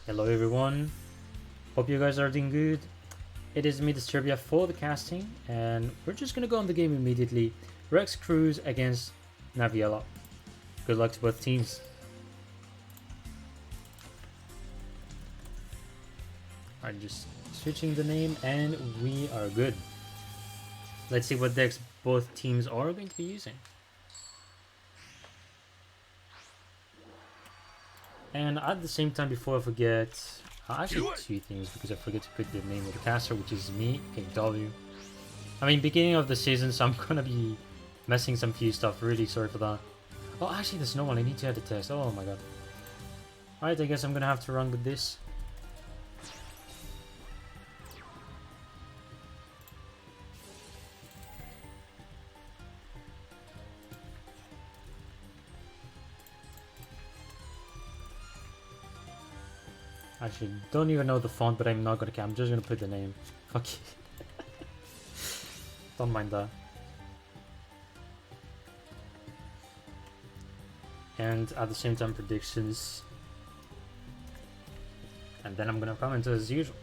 Hello everyone, hope you guys are doing good. It is me, Disturbia, for the casting, and we're just gonna go on the game immediately. Rex Cruz against Naviella. Good luck to both teams. I'm just switching the name, and we are good. Let's see what decks both teams are going to be using. And at the same time, before I forget, actually two things because I forget to put the name of the caster, which is me, King W. I mean, beginning of the season, so I'm gonna be messing some few stuff. Really sorry for that. Oh, actually, there's no one. I need to add the test. Oh my god. Alright, I guess I'm gonna have to run with this. Actually, don't even know the font, but I'm not gonna care. I'm just gonna put the name. Fuck it. Don't mind that. And at the same time, predictions. And then I'm gonna comment as usual.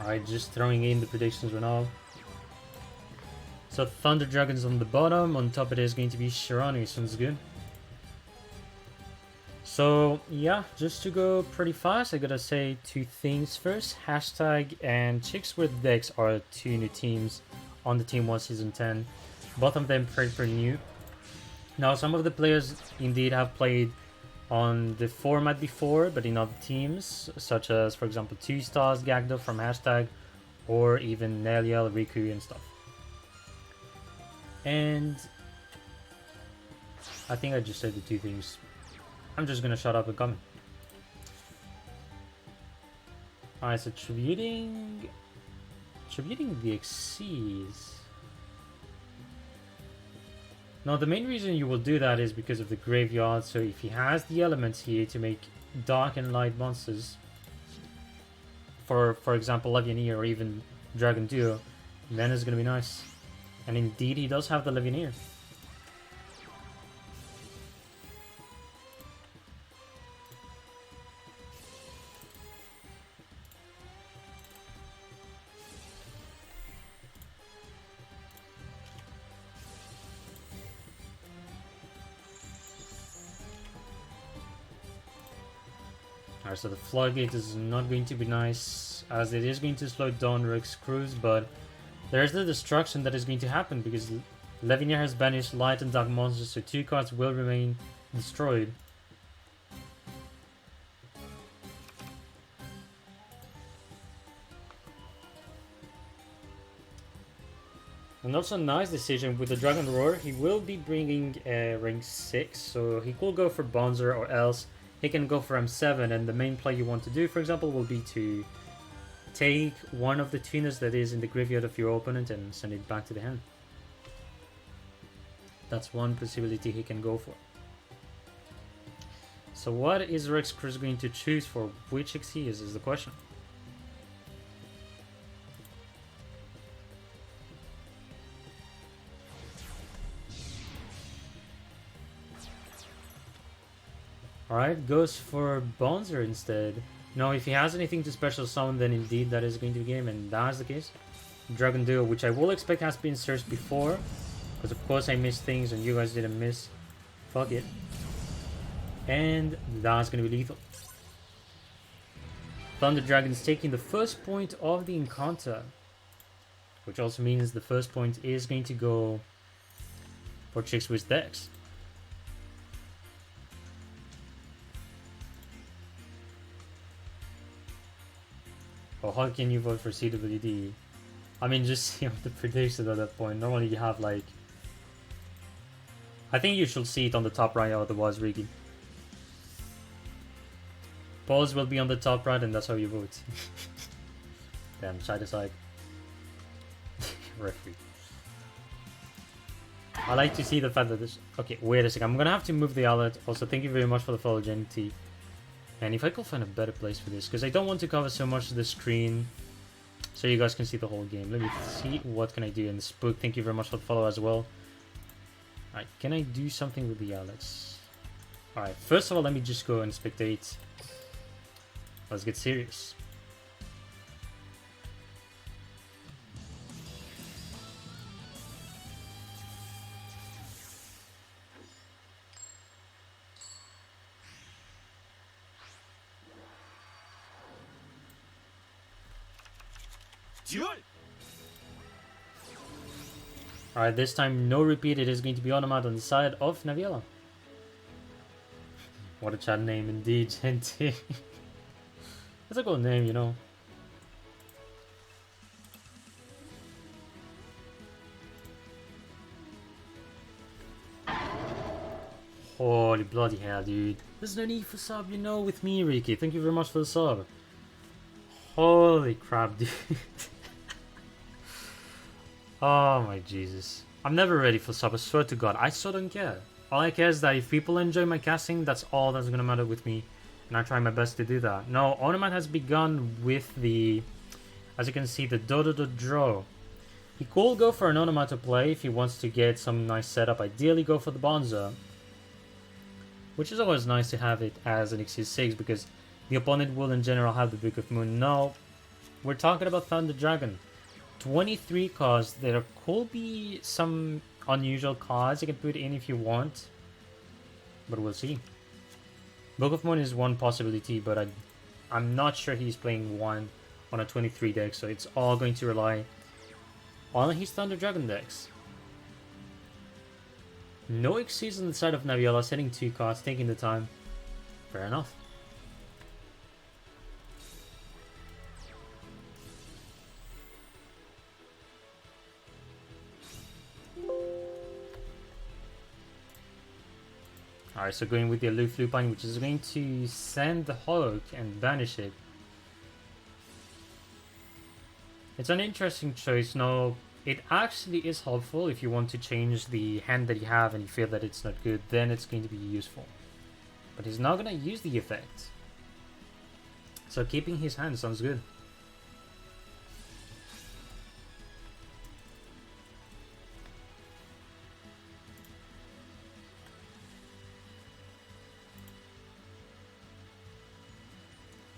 Alright, just throwing in the predictions right now. So Thunder Dragon's on the bottom, on top it is going to be Shirani, sounds good. So yeah, just to go pretty fast, I gotta say two things first. Hashtag and Chicks with Decks are two new teams on the Team 1 Season 10. Both of them pretty new. Now some of the players indeed have played on the format before, but in other teams, such as, for example, 2 Stars, Gagdo from Hashtag, or even Neliel, Riku, and stuff. And I think I just said the two things. I'm just gonna shut up and comment. Alright, so tributing the Xyz. Now the main reason you will do that is because of the graveyard, so if he has the elements here to make dark and light monsters, for example Legionnaire or even Dragon Duo, then it's gonna be nice. And indeed he does have the Legionnaire. Alright, so the Floodgate is not going to be nice, as it is going to slow down Rex Cruz, but there's the destruction that is going to happen, because Legionnaire has banished light and dark monsters, so 2 cards will remain destroyed. And also nice decision with the Dragon Roar, he will be bringing rank 6, so he could go for Bonzer, or else he can go for M7, and the main play you want to do, for example, will be to take one of the tuners that is in the graveyard of your opponent and send it back to the hand. That's one possibility he can go for. So what is Rex Cruz going to choose for which Xyz is the question. Alright, goes for Bonzer instead. Now, if he has anything to special summon, then indeed that is going to be game, and that's the case. Dragon Duo, which I will expect has been searched before, because of course I missed things and you guys didn't miss. Fuck it. And that's going to be lethal. Thunder Dragon's taking the first point of the encounter, which also means the first point is going to go for Chicks with Decks. Well, how can you vote for CWD? I mean, just see the prediction at that point. Normally you have like... I think you should see it on the top right, otherwise Ricky. Polls will be on the top right, and that's how you vote. Damn, side to side. Referee. I like to see the fact that this... Okay, wait a second. I'm gonna have to move the outlet. Also, thank you very much for the follow, Jenny T. And if I could find a better place for this, because I don't want to cover so much of the screen, so you guys can see the whole game. Let me see what can I do in this book. Thank you very much for the follow as well. Alright, can I do something with the outlets? Alright, first of all, let me just go and spectate. Let's get serious. Duel! Alright, this time no repeat. It is going to be Onomat on the side of Naviela. What a chat name indeed, Gente. That's a good name, you know. Holy bloody hell, dude. There's no need for sub, you know, with me, Ricky. Thank you very much for the sub. Holy crap, dude. Oh my Jesus. I'm never ready for sub, I swear to God. I so don't care. All I care is that if people enjoy my casting, that's all that's gonna matter with me. And I try my best to do that. No, Onomat has begun with the... As you can see, the do-do-do draw. He could go for an Onomat to play if he wants to get some nice setup. Ideally go for the Bonza. Which is always nice to have it as an X6 because the opponent will in general have the Book of Moon. No, we're talking about Thunder Dragon. 23 cards. There could be some unusual cards you can put in if you want. But we'll see. Book of Moon is one possibility, but I'm not sure he's playing one on a 23 deck, so it's all going to rely on his Thunder Dragon decks. No Xyz on the side of Naviela, setting 2 cards, taking the time. Fair enough. Alright, so going with the Aloof Lupine, which is going to send the Hulk and banish it. It's an interesting choice. No, it actually is helpful if you want to change the hand that you have and you feel that it's not good, then it's going to be useful. But he's not going to use the effect. So keeping his hand sounds good.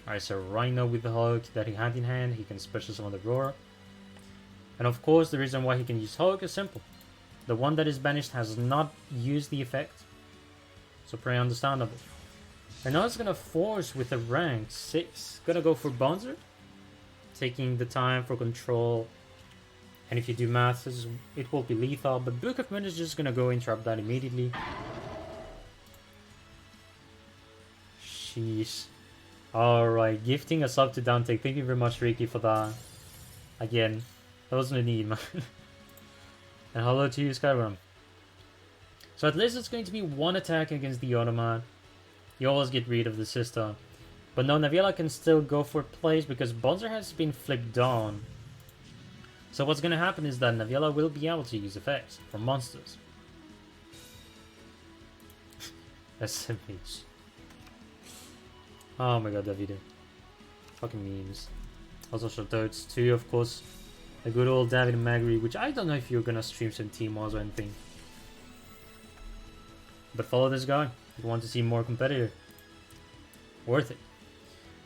Alright, so Rhino with the Hulk that he had in hand, he can special summon the Roar. And of course, the reason why he can use Hulk is simple. The one that is banished has not used the effect. So pretty understandable. And now it's gonna force with a rank 6. Gonna go for Bonzer. Taking the time for control. And if you do math, it will be lethal. But Book of Moon is just gonna go interrupt that immediately. Sheesh. Alright, gifting a sub to Dante. Thank you very much, Ricky, for that. Again, that wasn't a need, man. And hello to you, Skyrim. So at least it's going to be one attack against the Onomat. You always get rid of the sister. But no, Naviela can still go for plays because Bonzer has been flipped down. So what's going to happen is that Naviela will be able to use effects for monsters. SMH. Oh my god, Davide. Fucking memes. Also Shortoads too, of course. A good old David and Magri, which I don't know if you're gonna stream some TMOs or anything. But follow this guy. If you want to see more competitor. Worth it.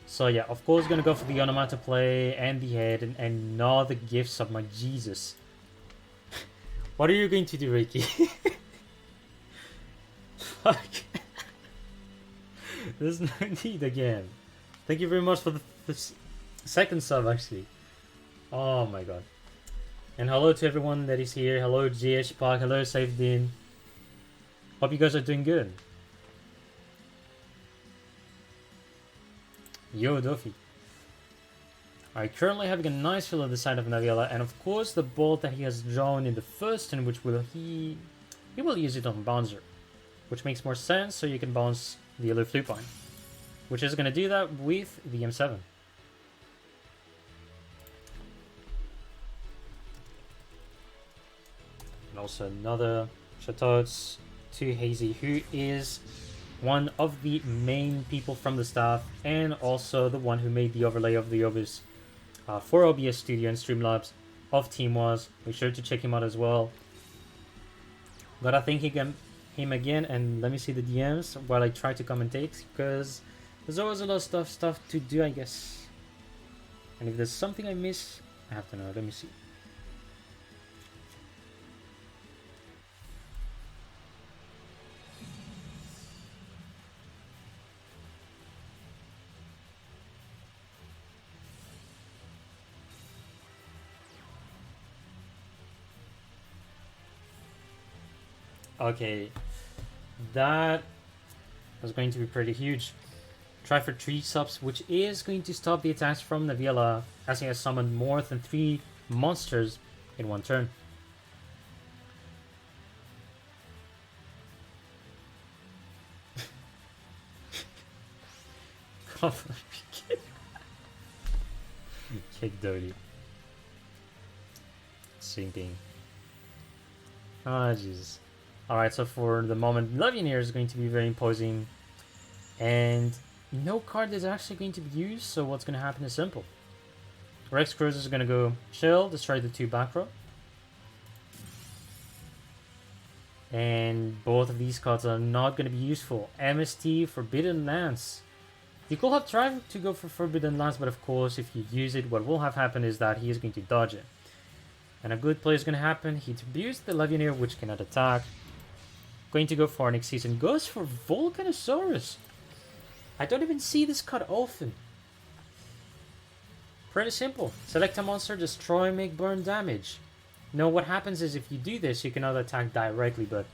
So yeah, of course gonna go for the Onomata play and the head and not the gifts of my Jesus. What are you going to do, Ricky? Fuck. There's no need again. Thank you very much for the second sub, actually. Oh my god. And hello to everyone that is here. Hello GH Park. Hello Safedin. Hope you guys are doing good. Yo, Duffy. Alright, currently having a nice feel on the side of Naviela, and of course the bolt that he has drawn in the first turn, which will he will use it on Bouncer. Which makes more sense, so you can bounce the Aloof Lupine. which is going to do that with the M7. And also another shoutouts to Hazy, who is one of the main people from the staff and also the one who made the overlay of the OBS for OBS Studio and Streamlabs of TeamWars. Make sure to check him out as well. Gotta thank him again, and let me see the DMs while I try to commentate, because there's always a lot of stuff to do, I guess. And if there's something I miss, I have to know. Let me see. Okay, that was going to be pretty huge. Try for 3 subs, which is going to stop the attacks from Navila, as he has summoned more than 3 monsters in one turn. Kick dirty. Sinking. Ah, Jesus. Alright, so for the moment, Legionnaire is going to be very imposing. And no card is actually going to be used, so what's going to happen is simple. Rex Cruiser is going to go chill, destroy the 2 back row. And both of these cards are not going to be useful. MST, Forbidden Lance. You could have tried to go for Forbidden Lance, but of course, if you use it, what will have happened is that he is going to dodge it. And a good play is going to happen. He tributes the Legionnaire, which cannot attack. Going to go for an Xyz and goes for Volcanosaurus. I don't even see this card often. Pretty simple. Select a monster, destroy, make burn damage. Now what happens is if you do this, you cannot attack directly, but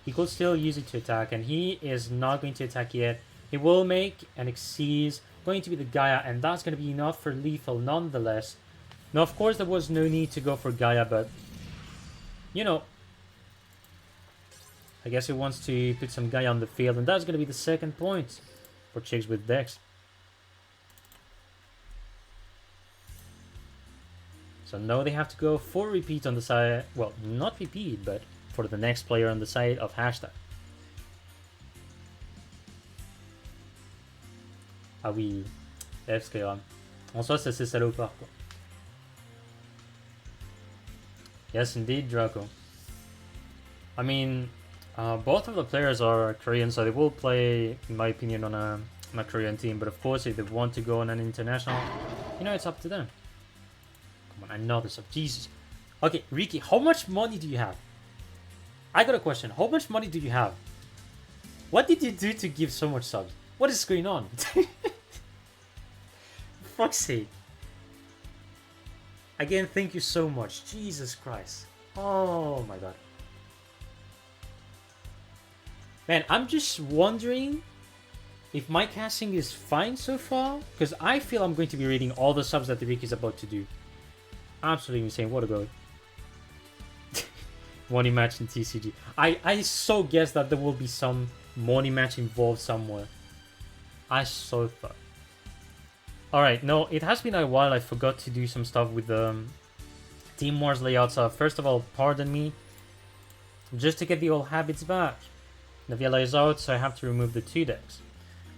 he could still use it to attack, and he is not going to attack yet. He will make an Xyz, going to be the Gaia, and that's going to be enough for lethal nonetheless. Now, of course, there was no need to go for Gaia, but, you know, I guess he wants to put some Gaia on the field, and that's going to be the second point for Chicks with Dex. So now they have to go for repeat on the side, well, not repeat, but for the next player on the side of hashtag. Ah oui, F Skyram. En soi, c'est salopard, quoi. Yes, indeed, Draco. I mean, both of the players are Korean, so they will play, in my opinion, on a Korean team. But of course, if they want to go on an international, you know, it's up to them. Come on, another sub. Jesus. Okay, Ricky, how much money do you have? I got a question. How much money do you have? What did you do to give so much subs? What is going on? For fuck's sake. Again, thank you so much. Jesus Christ. Oh my god. Man, I'm just wondering if my casting is fine so far, because I feel I'm going to be reading all the subs that the Rick is about to do. Absolutely insane. What a goat. Money match in TCG. I so guess that there will be some money match involved somewhere. I so thought. Alright, no, it has been a while. I forgot to do some stuff with the Team Wars layouts. First of all, pardon me. Just to get the old habits back. Navila is out, so I have to remove the 2 decks.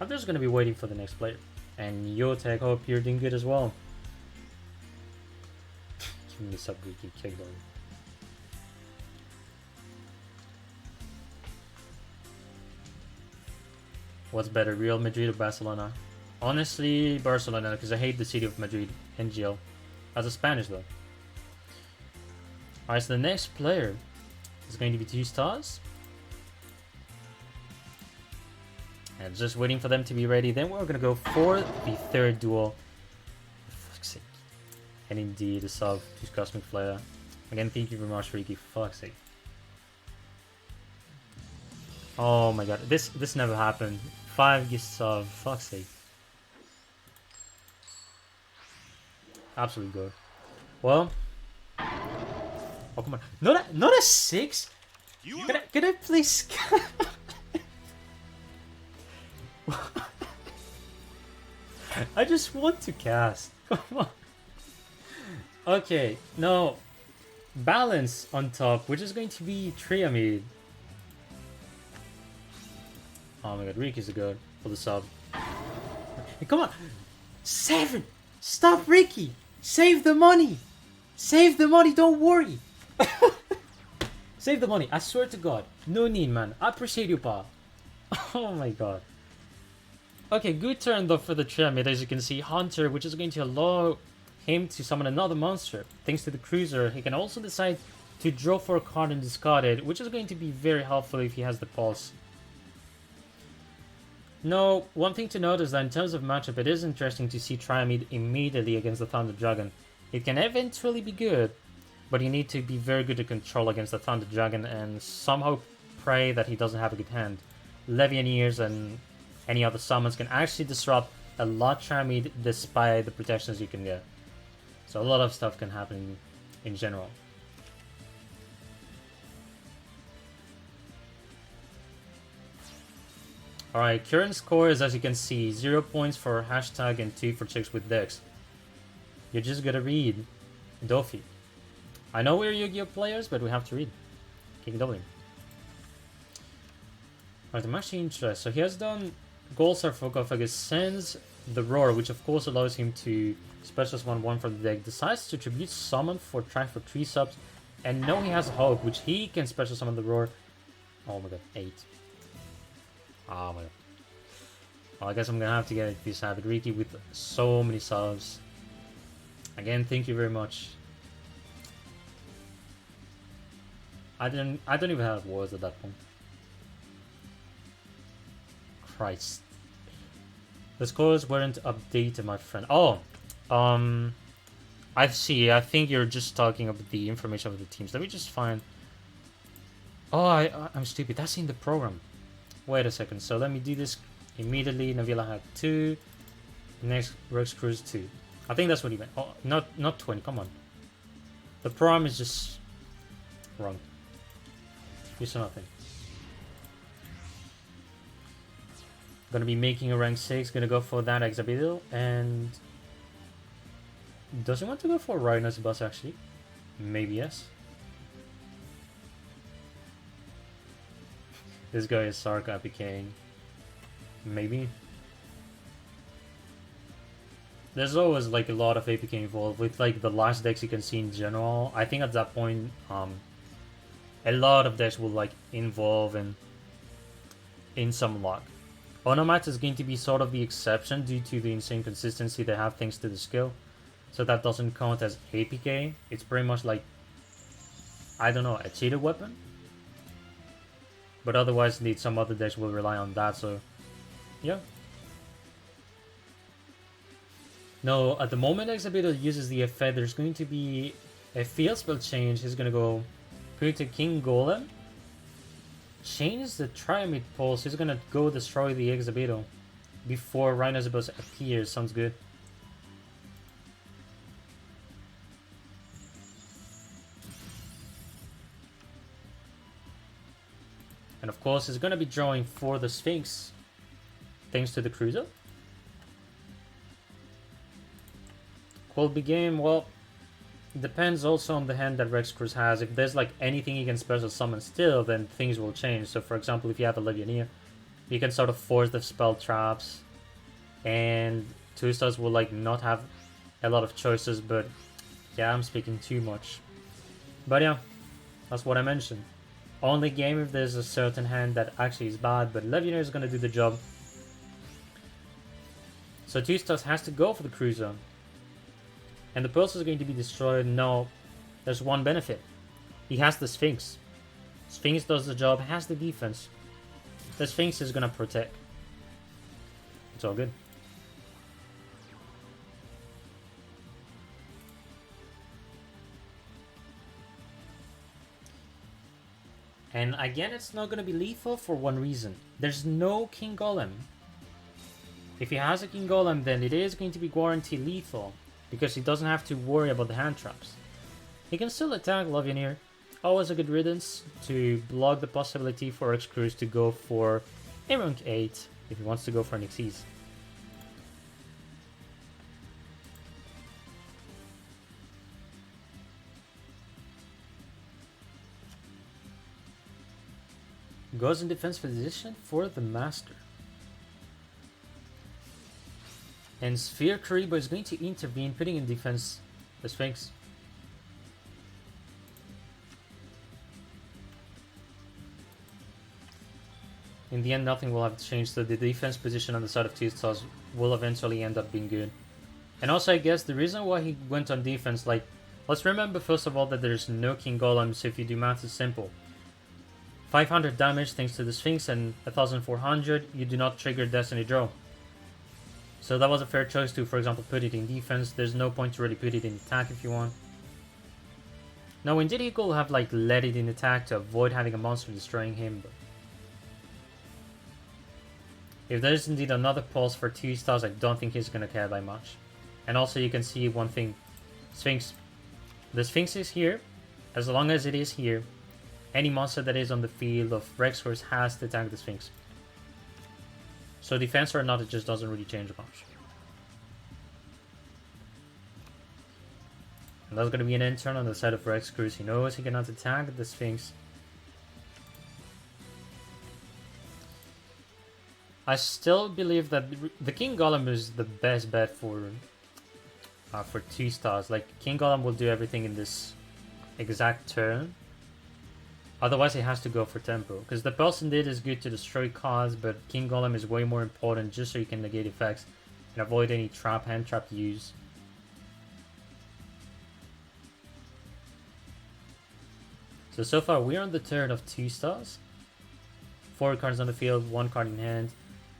I'm just going to be waiting for the next player. And Yotek, hope you're doing good as well. Give me sub Ricky kicked on. What's better, Real Madrid or Barcelona? Honestly, Barcelona, because I hate the city of Madrid, NGL. As a Spanish, though. Alright, so the next player is going to be 2 stars. And just waiting for them to be ready. Then we're going to go for the 3rd duel. For fuck's sake. And indeed, a sub to Cosmic Flare. Again, thank you very much, Ricky. For fuck's sake. Oh my god, this never happened. 5 gifts of fuck's sake. Absolutely good. Well. Oh come on. Not a 6? Can I please I just want to cast. Come on. Okay, no. Balance on top, which is going to be Triamid. Oh my god, Ricky's a good for the sub. Hey, come on! 7! Stop Ricky! Save the money! Save the money, don't worry! Save the money, I swear to god. No need, man. I appreciate you, pa. Oh my god. Okay, good turn though for the Triamid, as you can see. Hunter, which is going to allow him to summon another monster. Thanks to the Cruiser, he can also decide to draw for a card and discard it, which is going to be very helpful if he has the Pulse. No, one thing to note is that in terms of matchup, it is interesting to see Triamid immediately against the Thunder Dragon. It can eventually be good, but you need to be very good to control against the Thunder Dragon and somehow pray that he doesn't have a good hand. Levianeers and any other summons can actually disrupt a lot Triamid despite the protections you can get. So a lot of stuff can happen in general. Alright, current score is, as you can see, 0 points for hashtag and 2 for chicks with decks. You're just gonna read Dofi. I know we're Yu-Gi-Oh players, but we have to read. King W. Alright, I'm actually interested. So he has done Gold Sarcophagus, sends the Roar, which of course allows him to special summon 1 from the deck, decides to tribute summon for try for 3 subs, and now he has Hope, which he can special summon the Roar. Oh my god, 8. Oh my god. Well, I guess I'm gonna have to get this Savage Riki with so many subs. Again, thank you very much. I don't even have words at that point. Christ. The scores weren't updated, my friend. Oh, I see. I think you're just talking about the information of the teams. Let me just find. Oh, I'm stupid. That's in the program. Wait a second. So let me do this immediately. Navila had 2. Next, Rex Cruz 2. I think that's what he meant. Oh, not 20. Come on. The program is just wrong. You saw nothing. Gonna be making a rank 6. Gonna go for that Exabido. And does he want to go for Rhino's Bus actually? Maybe yes. This guy is Sark APKing. Maybe. There's always like a lot of APK involved with like the last decks you can see in general. I think at that point, a lot of decks will like involve in some luck. Onomat is going to be sort of the exception due to the insane consistency they have thanks to the skill. So that doesn't count as APK. It's pretty much like, I don't know, a cheated weapon? But otherwise, indeed, some other decks will rely on that, so yeah. No, at the moment Exhibitor uses the effect, there's going to be a field spell change. He's going to go create a King Golem. Change the Triamid Pulse. He's going to go destroy the Exhibitor before Rhinozabos appears. Sounds good. And of course, he's going to be drawing for the Sphinx, thanks to the Cruiser. Cold game, well, it depends also on the hand that Rex Cruz has. If there's like anything he can special summon still, then things will change. So for example, if you have a Legionnaire, you can sort of force the spell traps, and 2-stars will like not have a lot of choices, but yeah, I'm speaking too much. But yeah, that's what I mentioned. Only game if there's a certain hand that actually is bad, but Legionnaire is going to do the job. So 2-stars has to go for the Cruiser. And the Pulse is going to be destroyed. No, there's one benefit. He has the Sphinx. Sphinx does the job, has the defense. The Sphinx is going to protect. It's all good. And again, it's not going to be lethal for one reason. There's no King Golem. If he has a King Golem, then it is going to be guaranteed lethal, because he doesn't have to worry about the hand traps. He can still attack Legionnaire. Always a good riddance to block the possibility for X Cruz to go for a rank 8 if he wants to go for an Xyz. goes in defense position for the Master. And Sphere Karibo is going to intervene, putting in defense the Sphinx. In the end, nothing will have changed, so the defense position on the side of 2 stars will eventually end up being good. And also, I guess the reason why he went on defense, like, let's remember first of all that there's no King Golem, so if you do math, it's simple. 500 damage thanks to the Sphinx and 1400, you do not trigger Destiny Draw. So that was a fair choice to, for example, put it in defense. There's no point to really put it in attack if you want. Now, indeed, he could have like let it in attack to avoid having a monster destroying him, but if there is indeed another pulse for 2 stars, I don't think he's going to care by much. And also you can see one thing. Sphinx. The Sphinx is here. As long as it is here, any monster that is on the field of Rex Curse has to attack the Sphinx. So defense or not, it just doesn't really change much. And that's going to be an intern on the side of Rex Curse. He knows he cannot attack the Sphinx. I still believe that the King Golem is the best bet for 2 stars. Like, King Golem will do everything in this exact turn. Otherwise, he has to go for tempo. Because the Pulse indeed is good to destroy cards, but King Golem is way more important just so you can negate effects and avoid any hand trap use. So far, we're on the turn of 2 stars. 4 cards on the field, 1 card in hand.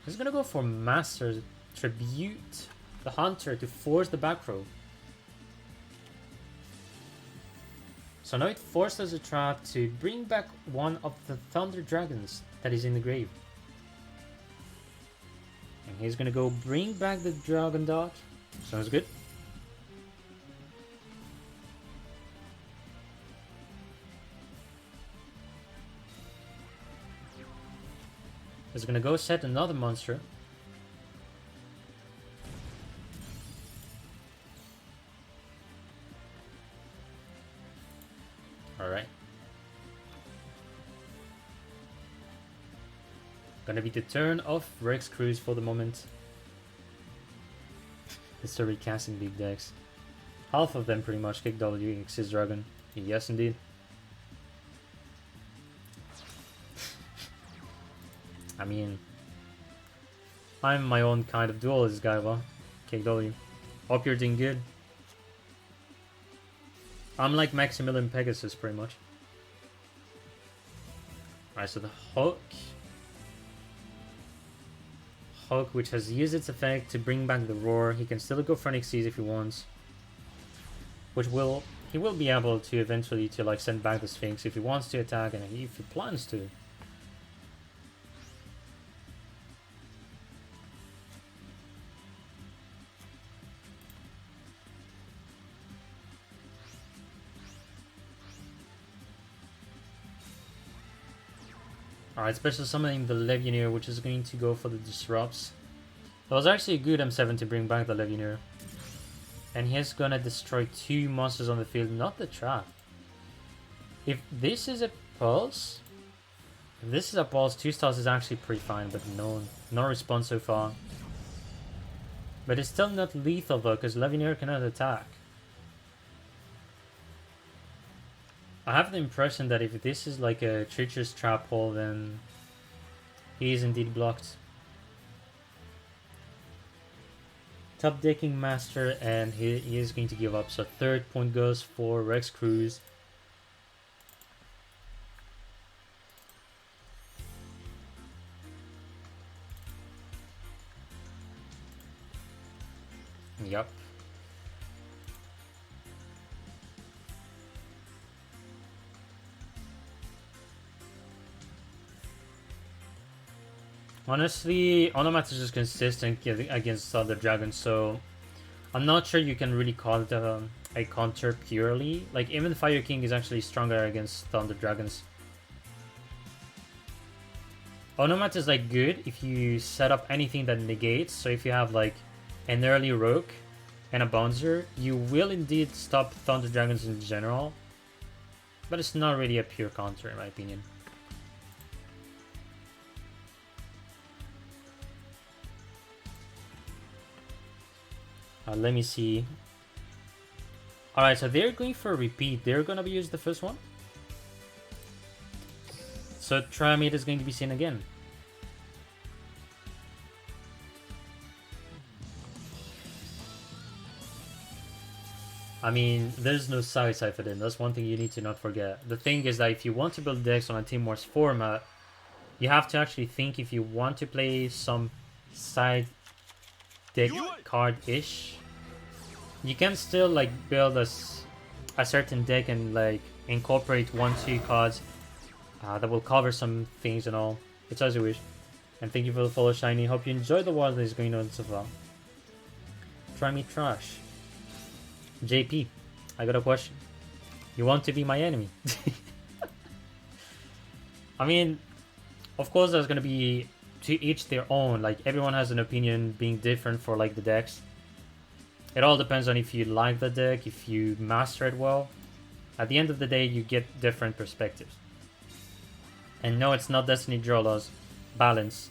He's gonna go for Master Tribute the Hunter to force the back row. So now it forces a trap to bring back one of the Thunder Dragons that is in the grave. And he's gonna go bring back the Dragon Dog. Sounds good. He's gonna go set another monster. Alright. Gonna be the turn of Rex Cruise for the moment. It's a recasting big decks. Half of them pretty much kick W, Xyz Dragon. Yes indeed. I mean, I'm my own kind of duelist guy, well, KW. Hope you're doing good. I'm like Maximilian Pegasus, pretty much. Alright, so the Hulk, which has used its effect to bring back the Roar. He can still go for an Xyz if he wants. He will be able to eventually to like send back the Sphinx if he wants to attack and if he plans to. Alright, special summoning the Legionnaire, which is going to go for the Disrupts. That was actually a good M7 to bring back the Legionnaire. And he's gonna destroy 2 monsters on the field, not the trap. If this is a Pulse... If this is a Pulse, 2 stars is actually pretty fine, but no response so far. But it's still not lethal though, because Legionnaire cannot attack. I have the impression that if this is like a treacherous trap hole, then he is indeed blocked. Top decking Master, and he is going to give up. So 3rd point goes for Rex Cruise. Yup. Honestly, Onomat is just consistent against other dragons, so I'm not sure you can really call it a counter purely. Like, even Fire King is actually stronger against Thunder Dragons. Onomat is like good if you set up anything that negates, so if you have like an early Rogue and a Bouncer, you will indeed stop Thunder Dragons in general, but it's not really a pure counter in my opinion. Let me see. Alright, so they're going for a repeat. They're gonna be used the first one. So Triamid is going to be seen again. I mean, there's no side for them. That's one thing you need to not forget. The thing is that if you want to build decks on a Team Wars format, you have to actually think if you want to play some side deck card-ish. You can still like build a certain deck and like incorporate 1-2 cards that will cover some things and all. It's as you wish. And thank you for the follow, Shiny. Hope you enjoyed the war that is going on so far. Try me trash. JP, I got a question. You want to be my enemy? I mean, of course there's gonna be to each their own. Like everyone has an opinion being different for like the decks. It all depends on if you like the deck, if you master it well. At the end of the day, you get different perspectives. And no, it's not Destiny Draw Laws. Balance.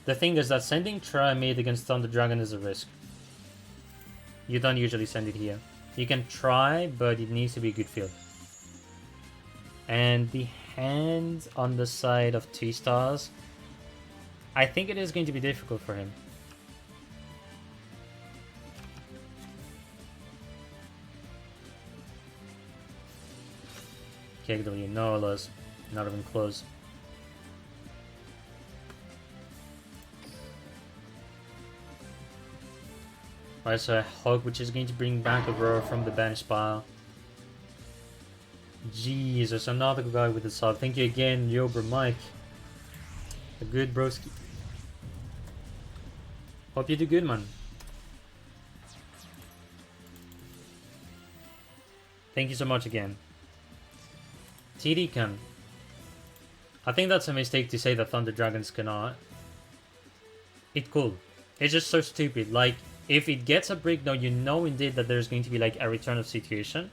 The thing is that sending Triamid against Thunder Dragon is a risk. You don't usually send it here. You can try, but it needs to be a good field. And the hand on the side of 2 stars, I think it is going to be difficult for him. KW, no, Luz. Not even close. Alright, so a Hog, which is going to bring back Aurora from the banished pile. Jesus, another guy with the sub. Thank you again, Yobra Mike. A good broski. Hope you do good, man. Thank you so much again. TD can. I think that's a mistake to say that Thunder Dragons cannot. It could. It's just so stupid. Like, if it gets a breakdown, you know indeed that there's going to be like a return of situation.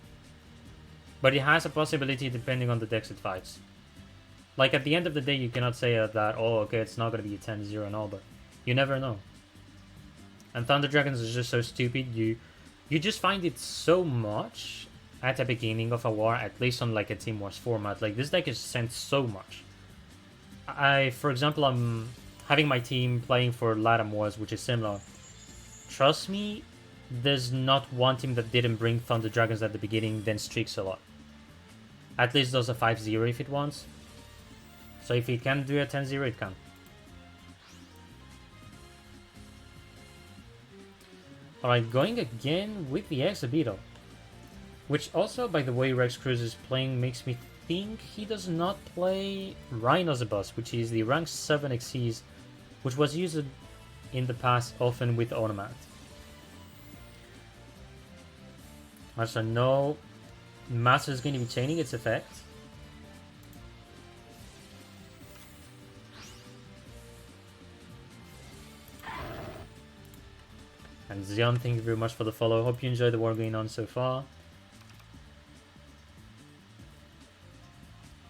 But it has a possibility depending on the decks it fights. Like at the end of the day, you cannot say that, oh, okay, it's not going to be a 10-0 and all, but you never know. And Thunder Dragons is just so stupid. You just find it so much at the beginning of a war, at least on like a Team Wars format. Like this deck is sent so much. For example, I'm having my team playing for Latam Wars, which is similar. Trust me, there's not one team that didn't bring Thunder Dragons at the beginning, then streaks a lot. At least does a 5-0 if it wants. So if it can do a 10-0, it can. Alright, going again with the Exhibitor. Which also, by the way, Rex Cruz is playing makes me think he does not play Rhinocebus, which is the rank 7 Xyz, which was used in the past often with Onomat. Also, no Master is going to be chaining its effect. And Zion, thank you very much for the follow. Hope you enjoyed the war going on so far.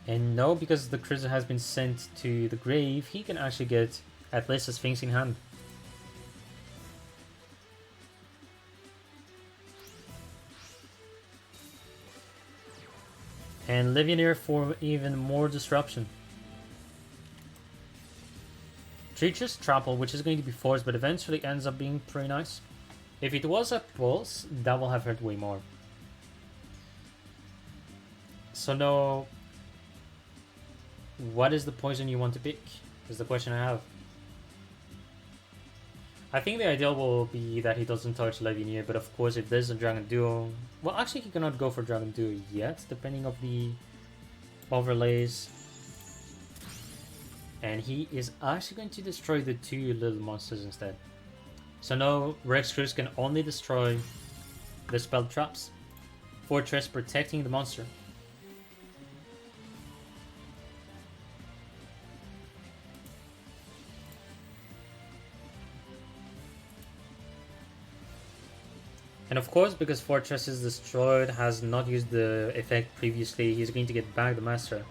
And no, because the Cruiser has been sent to the grave, he can actually get at least a Sphinx in hand. And Legionnaire for even more disruption. Treacherous Trample, which is going to be forced, but eventually ends up being pretty nice. If it was a Pulse, that will have hurt way more. So no... What is the poison you want to pick? Is the question I have. I think the ideal will be that he doesn't touch Legionnaire, but of course if there's a Dragon Duo... Well, actually he cannot go for Dragon Duo yet, depending on the overlays. And he is actually going to destroy the 2 little monsters instead. So no, Rex Cruz can only destroy the spell traps. Fortress protecting the monster. And of course, because Fortress is destroyed, has not used the effect previously, he's going to get back the Master.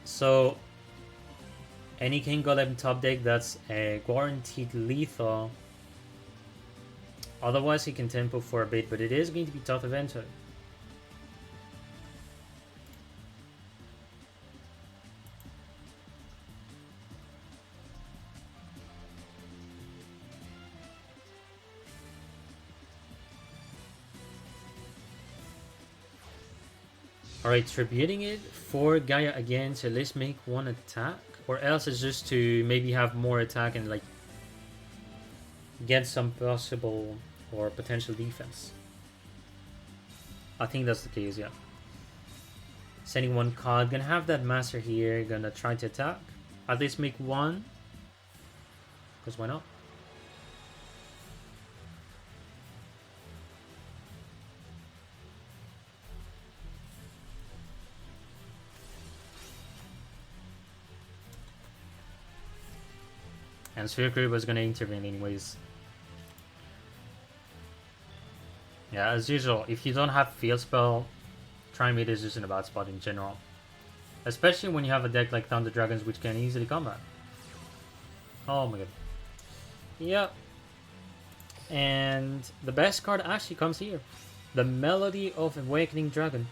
So, Any King Golem top deck that's a guaranteed lethal. Otherwise he can tempo for a bit, but it is going to be tough to enter. Alright, tributing it for Gaia again to at least make one attack. Or else it's just to maybe have more attack and like get some possible or potential defense. I think that's the case, yeah. Sending one card, gonna have that master here, gonna try to attack. At least make one. Because why not? And Sphere was gonna intervene anyways. Yeah, as usual, if you don't have field spell, Trimate is just in a bad spot in general. Especially when you have a deck like Thunder Dragons which can easily combat. Oh my god. Yep. And the best card actually comes here. The Melody of Awakening Dragon.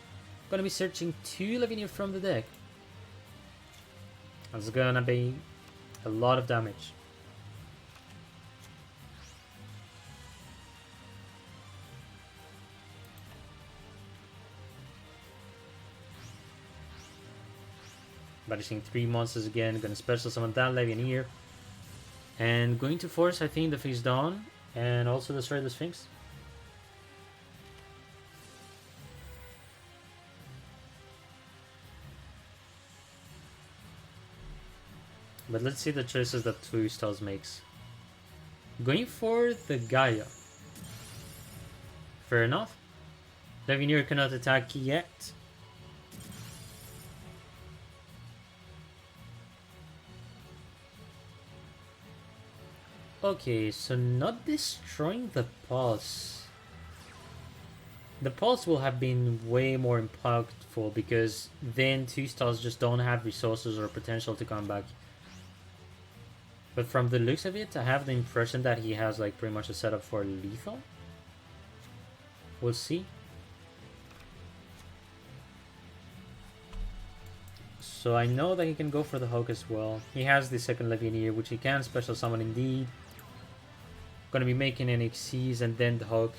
Gonna be searching 2 Lavinia from the deck. That's gonna be a lot of damage. Banishing 3 monsters again, gonna special summon that Levianeer. And going to force, I think, the Face Dawn and also destroy the Sphinx. But let's see the choices that Two Stars makes. Going for the Gaia. Fair enough. Levianeer cannot attack yet. Okay, so not destroying the pulse. The pulse will have been way more impactful because then 2 stars just don't have resources or potential to come back. But from the looks of it, I have the impression that he has like pretty much a setup for lethal. We'll see. So I know that he can go for the Hulk as well. He has the second Levianeer, which he can special summon indeed. Gonna be making NXCs and then the Hulk.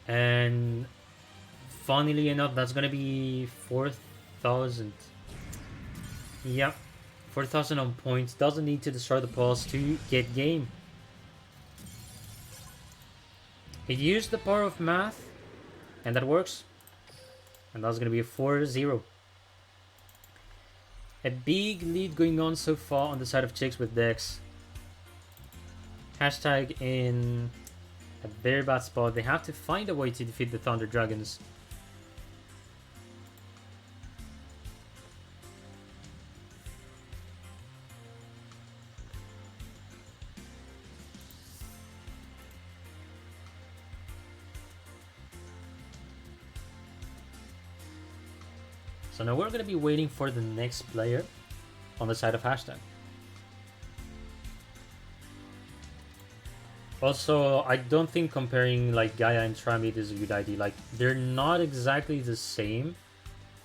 And funnily enough, that's gonna be 4,000. Yep, 4,000 on points. Doesn't need to destroy the pulse to get game. He used the power of math, and that works. And that's gonna be a 4-0. A big lead going on so far on the side of Chicks with Dex. Hashtag in a very bad spot. They have to find a way to defeat the Thunder Dragons. So now we're going to be waiting for the next player on the side of Hashtag. Also, I don't think comparing like Gaia and Trimate is a good idea. Like, they're not exactly the same.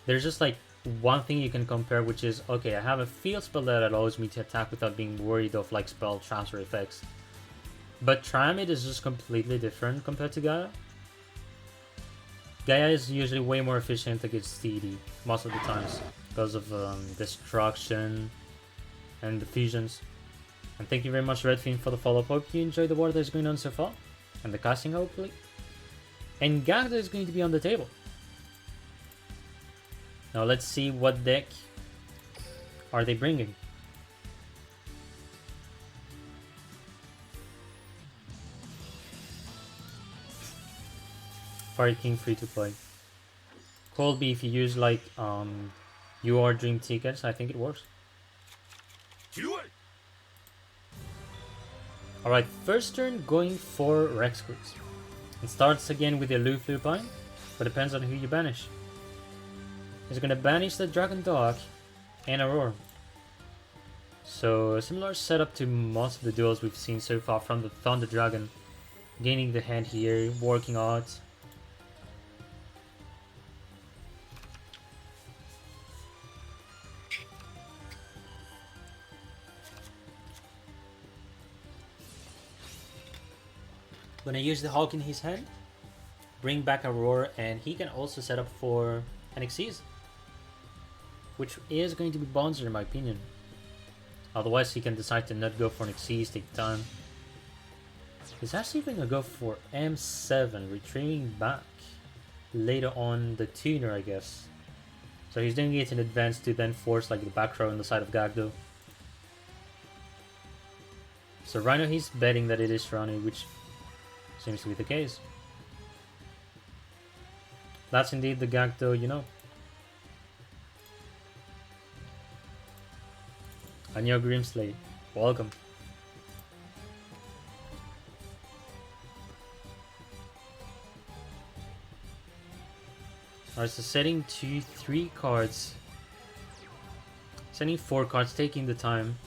There's just like one thing you can compare, which is, okay, I have a field spell that allows me to attack without being worried of like spell transfer effects. But Trimate is just completely different compared to Gaia. Gaia is usually way more efficient against TD most of the times because of destruction and the fusions. And thank you very much, Redfin, for the follow-up. Hope you enjoyed the war that's going on so far. And the casting, hopefully. And Gagda is going to be on the table. Now let's see what deck are they bringing. Fire King free to play. Colby, if you use like UR Dream tickets, I think it works. Duel! Alright, first turn going for Rex Cruise. It starts again with the Aloof Lupine, but depends on who you banish. He's gonna banish the Dragon Dog, and Aurora. So a similar setup to most of the duels we've seen so far from the Thunder Dragon. Gaining the hand here, working out. Gonna use the Hulk in his hand, bring back Aurora, and he can also set up for an Xyz, which is going to be Bonzer in my opinion. Otherwise he can decide to not go for an Xyz, take time. He's actually going to go for M7, retrieving back later on the tuner, I guess. So he's doing it in advance to then force like the back row on the side of Gagdo. So Rhino, he's betting that it is Shiranu, which seems to be the case. That's indeed the Gagdo, you know. Anyo Grimsley, welcome. Alright, so setting 3 cards. Setting 4 cards, taking the time.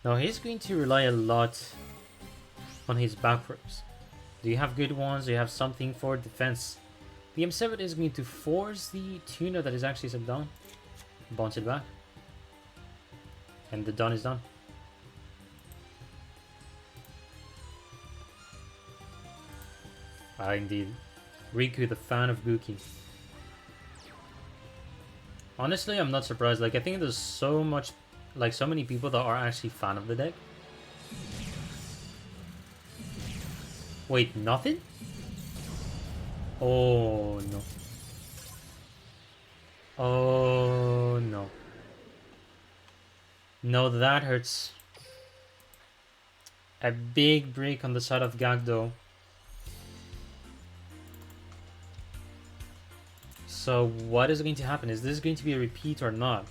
Now he's going to rely a lot on his back rows. Do you have good ones? Do you have something for defense? The M7 is going to force the tuner that is actually set down. Bounce it back. And the done is done. Indeed. Riku, the fan of Guki. Honestly, I'm not surprised. Like, I think there's so many people that are actually fan of the deck. Wait, nothing? Oh, no. Oh, no. No, that hurts. A big break on the side of Gagdo. So what is going to happen? Is this going to be a repeat or not?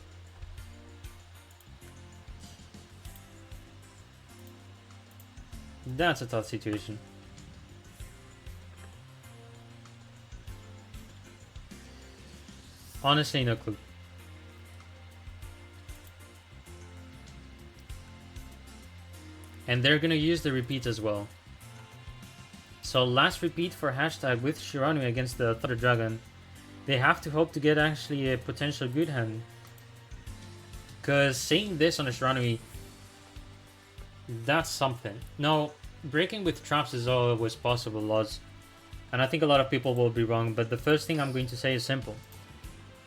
That's a tough situation. Honestly, no clue. And they're gonna use the repeat as well. So last repeat for hashtag with Shiranu against the Thunder Dragon. They have to hope to get actually a potential good hand. Because seeing this on a Shiranu, that's something. Now, breaking with traps is always possible, lads. And I think a lot of people will be wrong, but the first thing I'm going to say is simple.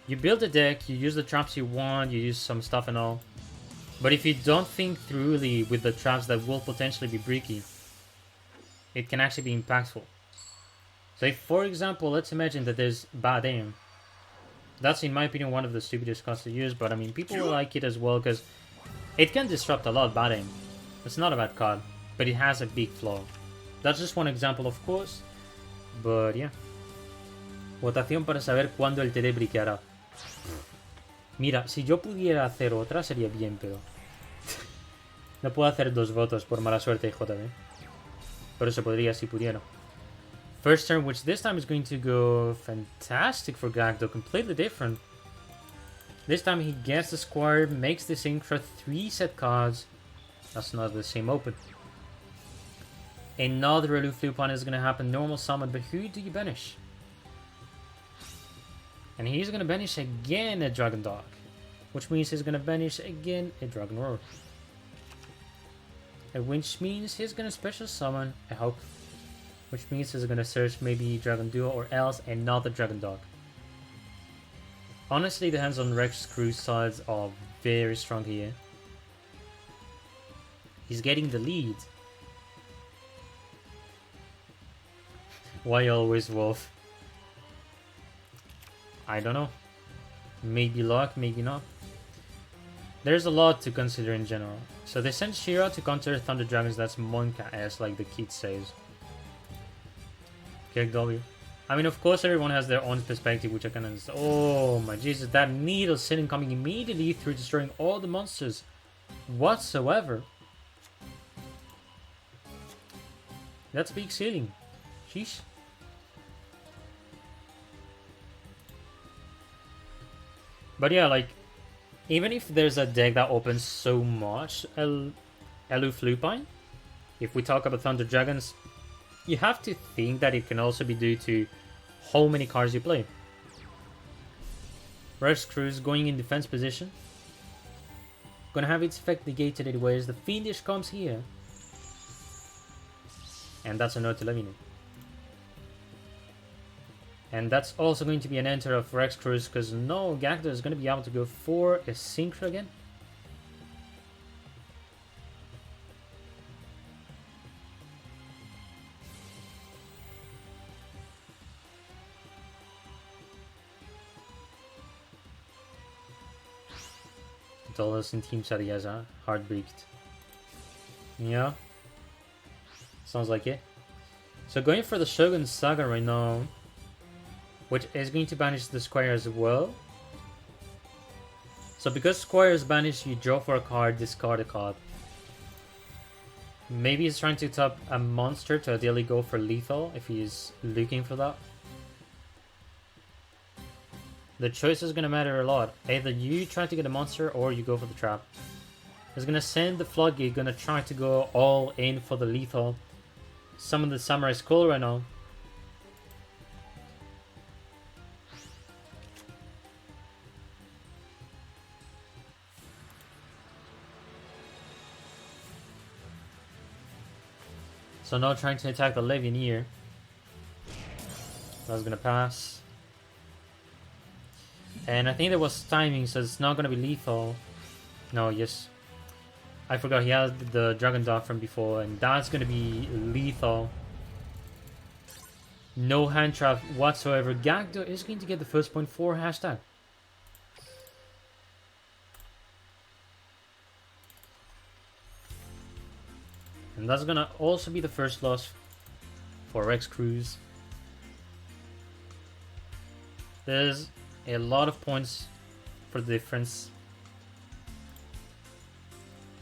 You build a deck, you use the traps you want, you use some stuff and all. But if you don't think thoroughly with the traps that will potentially be breaky, it can actually be impactful. So if, for example, let's imagine that there's bad aim. That's, in my opinion, one of the stupidest cards to use, but I mean, people will like it as well, because it can disrupt a lot bad aim. It's not a bad card, but it has a big flaw. That's just one example, of course, but yeah. Votación para saber cuándo el TD briqueará. Mira, si yo pudiera hacer otra sería bien, pero... no puedo hacer 2 votos por mala suerte, JB. Pero se podría si pudiera. First turn, which this time is going to go fantastic for Gagdo, completely different. This time he gets the square, makes the Synchro, 3 set cards. That's not the same open. Another Relu Flip is going to happen, normal summon, but who do you banish? And he's going to banish again a Dragon Dog, which means he's going to banish again a Dragon Roar. And which means he's going to special summon a Hulk, which means he's going to search maybe Dragon Duo or else another Dragon Dog. Honestly, the hands on Rex Cruise sides are very strong here. He's getting the lead. Why always Wolf? I don't know. Maybe luck, maybe not. There's a lot to consider in general. So they sent Shira to counter Thunder Dragons, that's Monka S, like the kid says. KW. I mean, of course, everyone has their own perspective, which I can understand. Oh my Jesus, that needle sitting coming immediately through, destroying all the monsters whatsoever. That's big ceiling. Sheesh. But yeah, like, even if there's a deck that opens so much Eluf Lupine, if we talk about Thunder Dragons, you have to think that it can also be due to how many cards you play. Rex Cruz going in defense position. Gonna have its effect negated anyways. The Fiendish comes here. And that's a note to Levine. And that's also going to be an enter of Rex Cruz, because no, Gagdo is going to be able to go for a Synchro again. Dollars in Team Sadiaza, Heartbreaked. Yeah. Sounds like it. So going for the Shogun Saga right now, which is going to banish the Squire as well. So because Squire is banished, you draw for a card, discard a card. Maybe he's trying to top a monster to ideally go for lethal if he's looking for that. The choice is going to matter a lot. Either you try to get a monster or you go for the trap. He's going to send the Floodgate, going to try to go all in for the lethal. Summon the Samurai Skull right now. So now trying to attack the Levianeer. That's going to pass. And I think there was timing, so it's not going to be lethal. No, yes. I forgot he had the Dragon Dog from before, and that's going to be lethal. No hand trap whatsoever. Gagdo is going to get the first point for hashtag. And that's going to also be the first loss for Rex Cruz. There's a lot of points for the difference.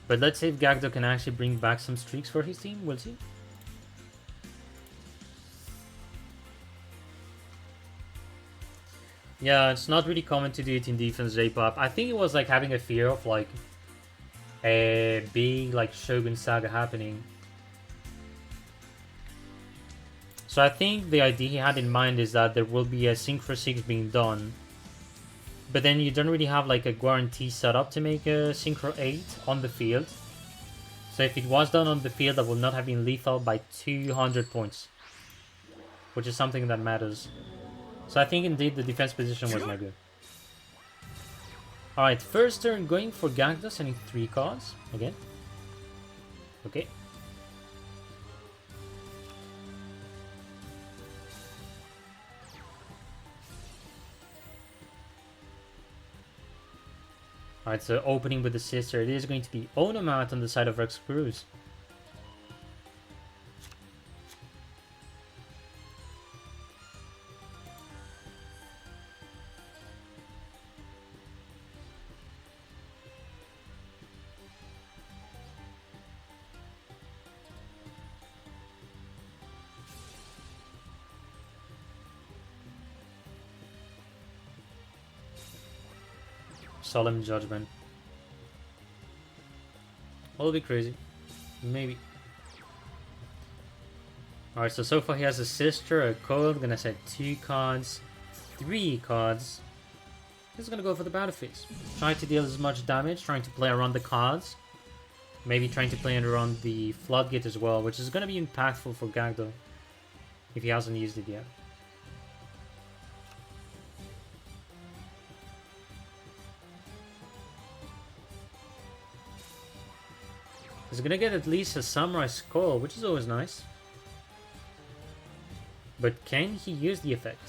But let's see if Gagdo can actually bring back some streaks for his team. We'll see. Yeah, it's not really common to do it in defense J-pop. I think it was like having a fear of like a big like Shogun Saga happening. So I think the idea he had in mind is that there will be a Synchro 6 being done. But then you don't really have like a guarantee set up to make a Synchro 8 on the field. So if it was done on the field, that would not have been lethal by 200 points. Which is something that matters. So I think indeed the defense position was not good. Alright, first turn going for Gagdo, sending 3 cards. Again. Okay. Alright, so opening with the sister, it is going to be Onomat on the side of Rex Cruz. Solemn Judgment. Will be crazy. Maybe. Alright, so far he has a sister, a code, gonna set 2 cards, 3 cards. He's gonna go for the battle phase. Trying to deal as much damage, trying to play around the cards. Maybe trying to play around the Floodgate as well, which is gonna be impactful for Gagdo if he hasn't used it yet. He's gonna get at least a Samurai Skull, which is always nice. But can he use the effect?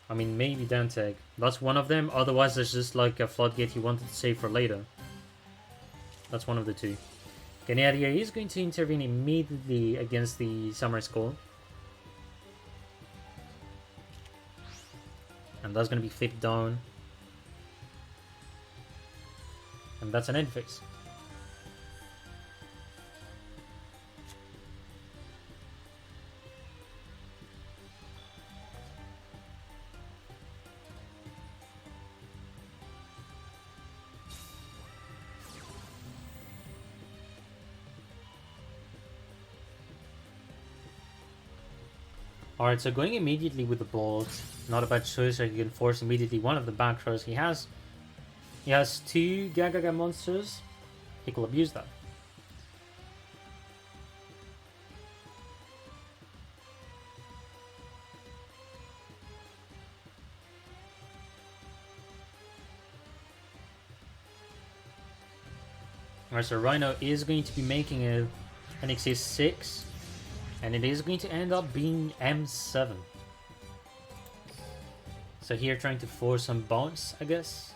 I mean, maybe Danteg. That's one of them. Otherwise, there's just like a Floodgate he wanted to save for later. That's one of the two. Canaria is going to intervene immediately against the Samurai Skull. And that's gonna be flipped down. And that's an end phase. Alright, so going immediately with the bolt, not a bad choice. He can force immediately one of the back throws. He has two Gagaga monsters. He could abuse that. Alright, so Rhino is going to be making an NXT6, and it is going to end up being M7. So here trying to force some bounce, I guess.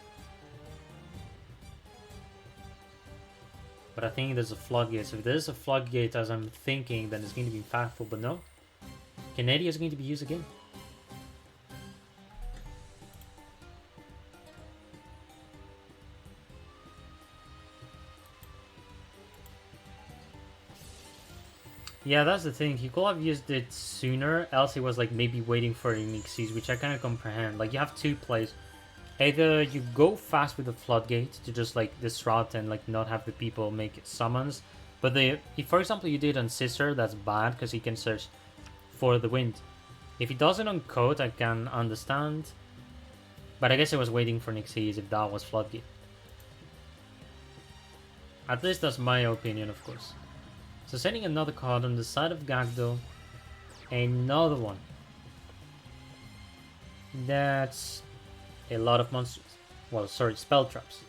But I think there's a floodgate. So if there's a floodgate as I'm thinking, then it's going to be impactful, but no. Canadian is going to be used again. Yeah, that's the thing. He could have used it sooner, else he was like maybe waiting for Inixies, which I kind of comprehend. Like you have two plays. Either you go fast with the floodgate to just like disrupt and like not have the people make summons. But if for example you did on Sister, that's bad because he can search for the wind. If he does it on Code, I can understand. But I guess I was waiting for Nixies if that was floodgate. At least that's my opinion, of course. So sending another card on the side of Gagdo. Another one. That's a lot of monsters. Well, sorry, spell traps.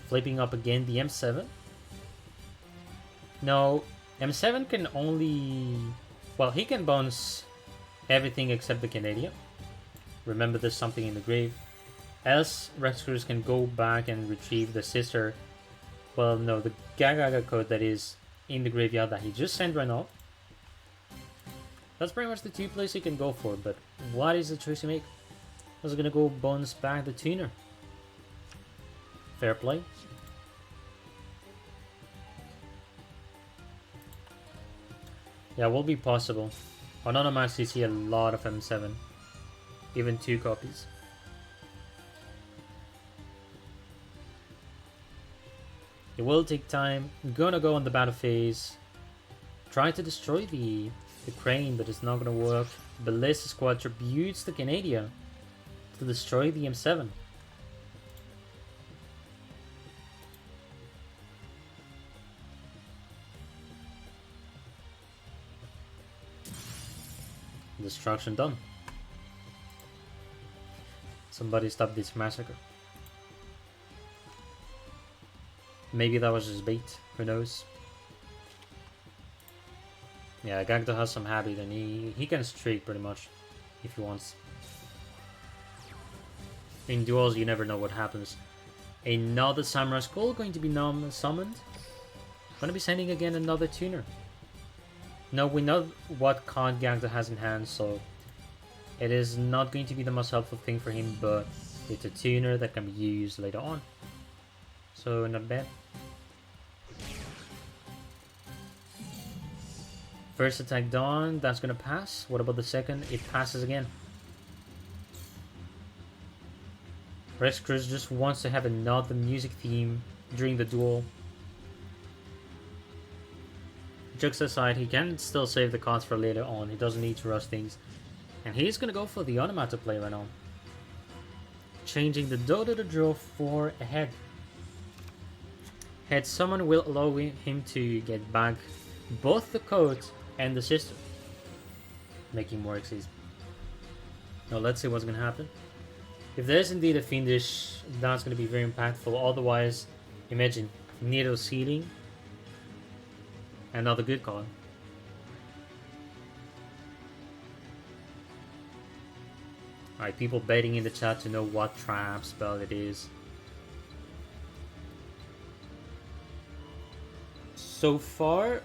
Flipping up again the M7. No, M7 can only... Well, he can bounce everything except the Canadian. Remember, there's something in the grave. Else, Rescuers can go back and retrieve the sister. Well, no, the Gagaga code that is in the graveyard that he just sent right now. That's pretty much the two plays he can go for, but what is the choice to make? I was gonna go bounce back the tuner. Fair play. Yeah, will be possible. On Automax you see a lot of M7. Even 2 copies. It will take time. I'm gonna go on the battle phase. Try to destroy the crane, but it's not gonna work. Ballista Squad tributes the Canadian to destroy the M7. Destruction done. Somebody stop this massacre. Maybe that was just bait, who knows. Yeah, Gagdo has some habit and he can streak pretty much if he wants. In duels you never know what happens. Another Samurai Skull going to be summoned. Gonna be sending again another tuner. No, we know what card Gagdo has in hand, so it is not going to be the most helpful thing for him, but it's a tuner that can be used later on. So not bad. First attack done, that's gonna pass. What about the second? It passes again. Rescuers just wants to have another music theme during the duel. Jokes aside, he can still save the cards for later on. He doesn't need to rush things. And he's gonna go for the Onomata play right now. Changing the Dodo to draw 4 ahead. Head summon will allow him to get back both the code and the sister. Making more Xyz. Now let's see what's gonna happen. If there's indeed a Fiendish, that's gonna be very impactful. Otherwise, imagine Needle Sealing. Another good card. Alright, people betting in the chat to know what trap spell it is. So far,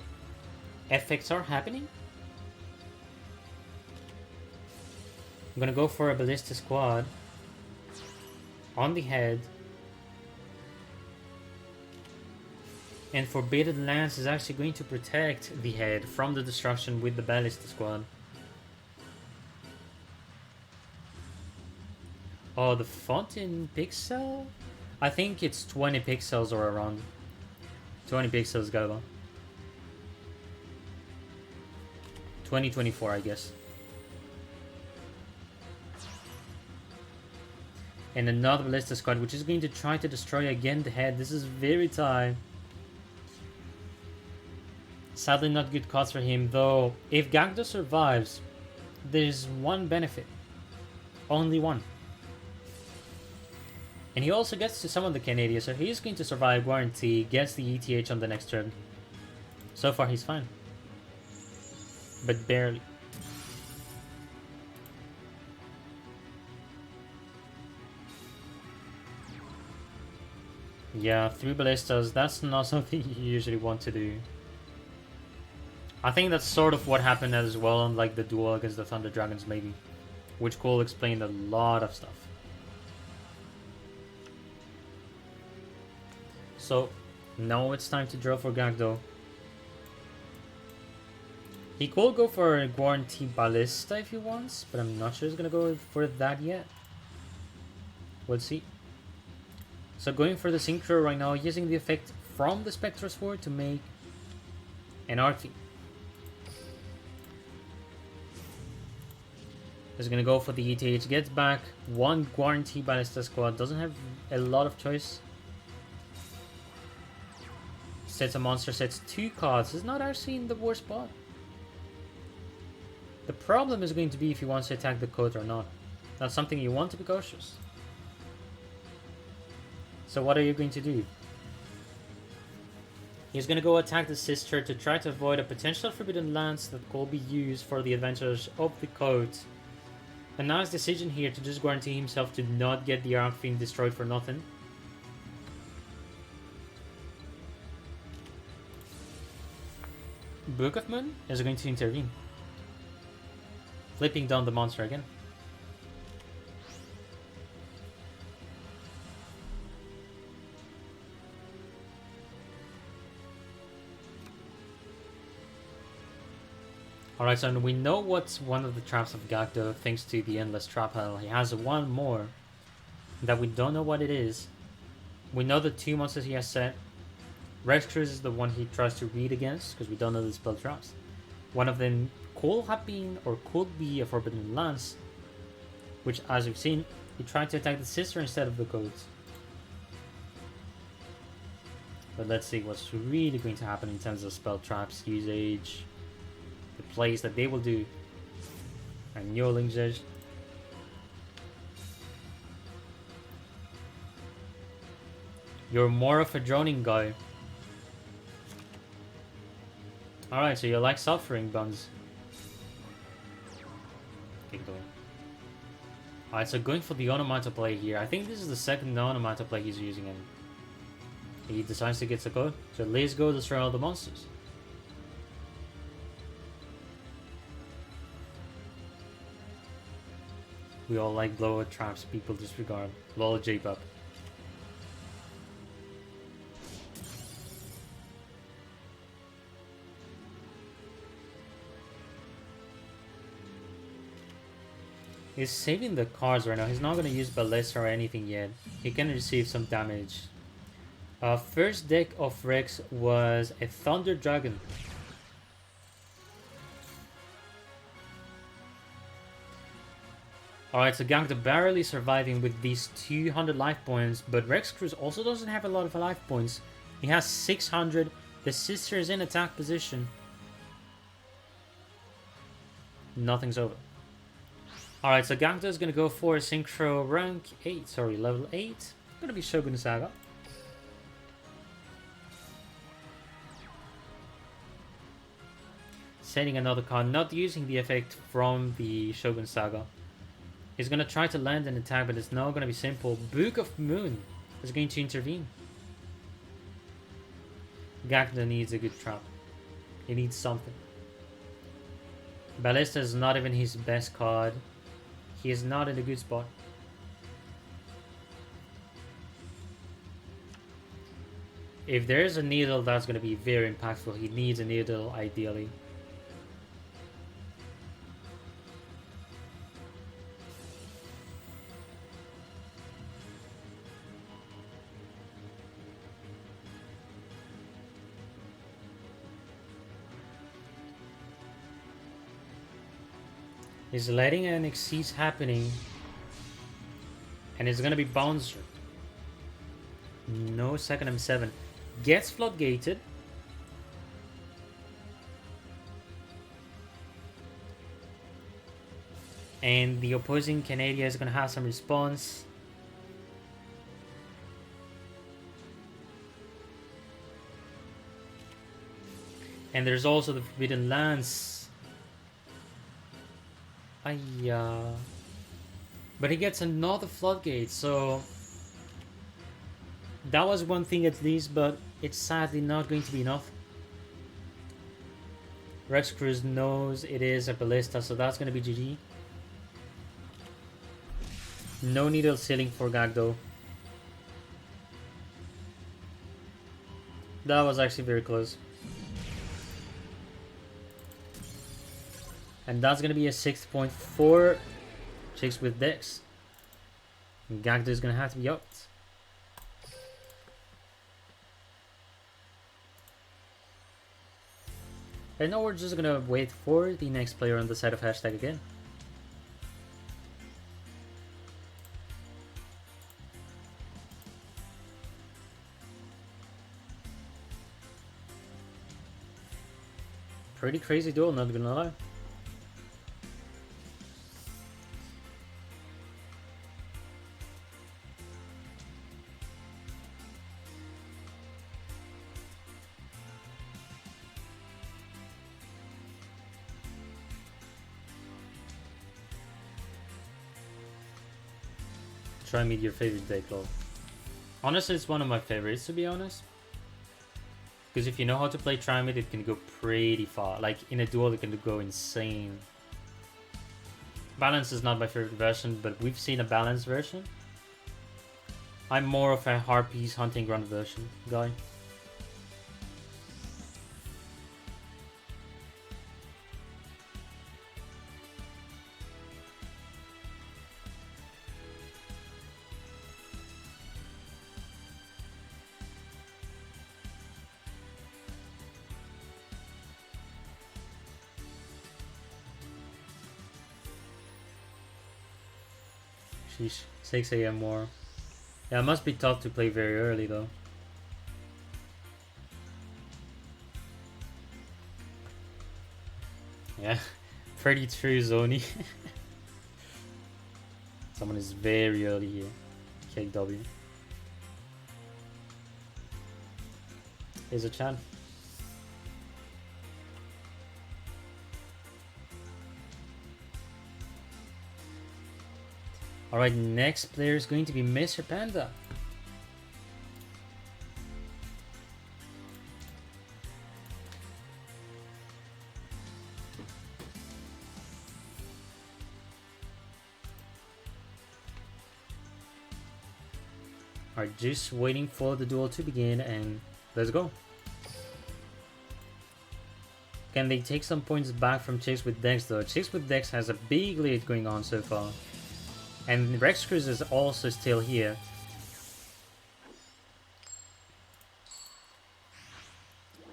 effects are happening. I'm gonna go for a Ballista Squad on the head. And Forbidden Lance is actually going to protect the head from the destruction with the Ballista Squad. Oh, the font in pixel? I think it's 20 pixels or around. 20 pixels galiba. 2024, I guess. And another ballista squad, which is going to try to destroy again the head. This is very tight. Sadly, not good cards for him, though. If Gagdo survives, there's one benefit. Only one. And he also gets to summon the Canadian, so he's going to survive guarantee, gets the ETH on the next turn. So far, he's fine. But barely. Yeah, 3 ballistas, that's not something you usually want to do. I think that's sort of what happened as well on like the duel against the Thunder Dragons maybe. Which could explain a lot of stuff. So, now it's time to draw for Gagdo. He could go for a Guarantee Ballista if he wants, but I'm not sure he's gonna go for that yet. We'll see. So going for the Synchro right now, using the effect from the Spectre Sword to make an Archy. He's gonna go for the ETH, gets back one Guarantee Ballista squad, doesn't have a lot of choice. Sets a monster, sets 2 cards, is not actually in the worst spot. The problem is going to be if he wants to attack the coat or not. That's something you want to be cautious. So what are you going to do? He's going to go attack the sister to try to avoid a potential forbidden lance that will be used for the advantage of the coat. A nice decision here to just guarantee himself to not get the Archfiend destroyed for nothing. Book of Moon is going to intervene. Flipping down the monster again. Alright, so we know what's one of the traps of Gagdo thanks to the Endless Trap Hell. He has one more that we don't know what it is. We know the 2 monsters he has set. Rex Cruise is the one he tries to read against because we don't know the spell traps. One of them could have been or could be a Forbidden Lance, which as we've seen, he tried to attack the sister instead of the codes. But let's see what's really going to happen in terms of spell traps, usage, the plays that they will do. And Duel Links. You're more of a droning guy. Alright, so you like suffering, Buns. Keep going. Alright, so going for the Onomata play here. I think this is the second Onomata play he's using, and he decides to get the code. So let's go destroy all the monsters. We all like blowout traps people disregard. Lol J-Pop. He's saving the cards right now. He's not going to use Ballista or anything yet. He can receive some damage. First deck of Rex was a Thunder Dragon. Alright, so Gagdo barely surviving with these 200 life points, but Rex Cruz also doesn't have a lot of life points. He has 600. The sister is in attack position. Nothing's over. Alright, so Gagdo is going to go for a Synchro rank 8, sorry, level 8. Going to be Shogun Saga. Setting another card, not using the effect from the Shogun Saga. He's going to try to land an attack, but it's not going to be simple. Book of Moon is going to intervene. Gagdo needs a good trap. He needs something. Ballista is not even his best card. He is not in a good spot. If there's a needle, that's going to be very impactful. He needs a needle, ideally. He's letting an exceed happening. And it's gonna be Bouncer. No second M7. Gets floodgated. And the opposing Canadian is gonna have some response. And there's also the Forbidden Lance. Ayya. But he gets another floodgate, so that was one thing at least, but it's sadly not going to be enough. Rex Cruz knows it is a ballista, so that's going to be GG. No needle ceiling for Gag though. That was actually very close. And that's going to be a 6.4 chicks with Dex. Gagdo is going to have to be out. And now we're just going to wait for the next player on the side of hashtag again. Pretty crazy duel, not gonna lie. Try me your favorite deck, lol. Honestly, it's one of my favorites, to be honest. Because if you know how to play Trimid, it can go pretty far. Like, in a duel, it can go insane. Balance is not my favorite version, but we've seen a balanced version. I'm more of a Harpies hunting ground version guy. Sheesh, 6 AM more. Yeah, it must be tough to play very early though. Yeah, pretty true, Zoni. Someone is very early here. KW. Here's a chance. Alright, next player is going to be Mr. Panda. Alright, just waiting for the duel to begin and let's go. Can they take some points back from Chicks with Dex though? Chicks with Dex has a big lead going on so far. And Rex Cruz is also still here.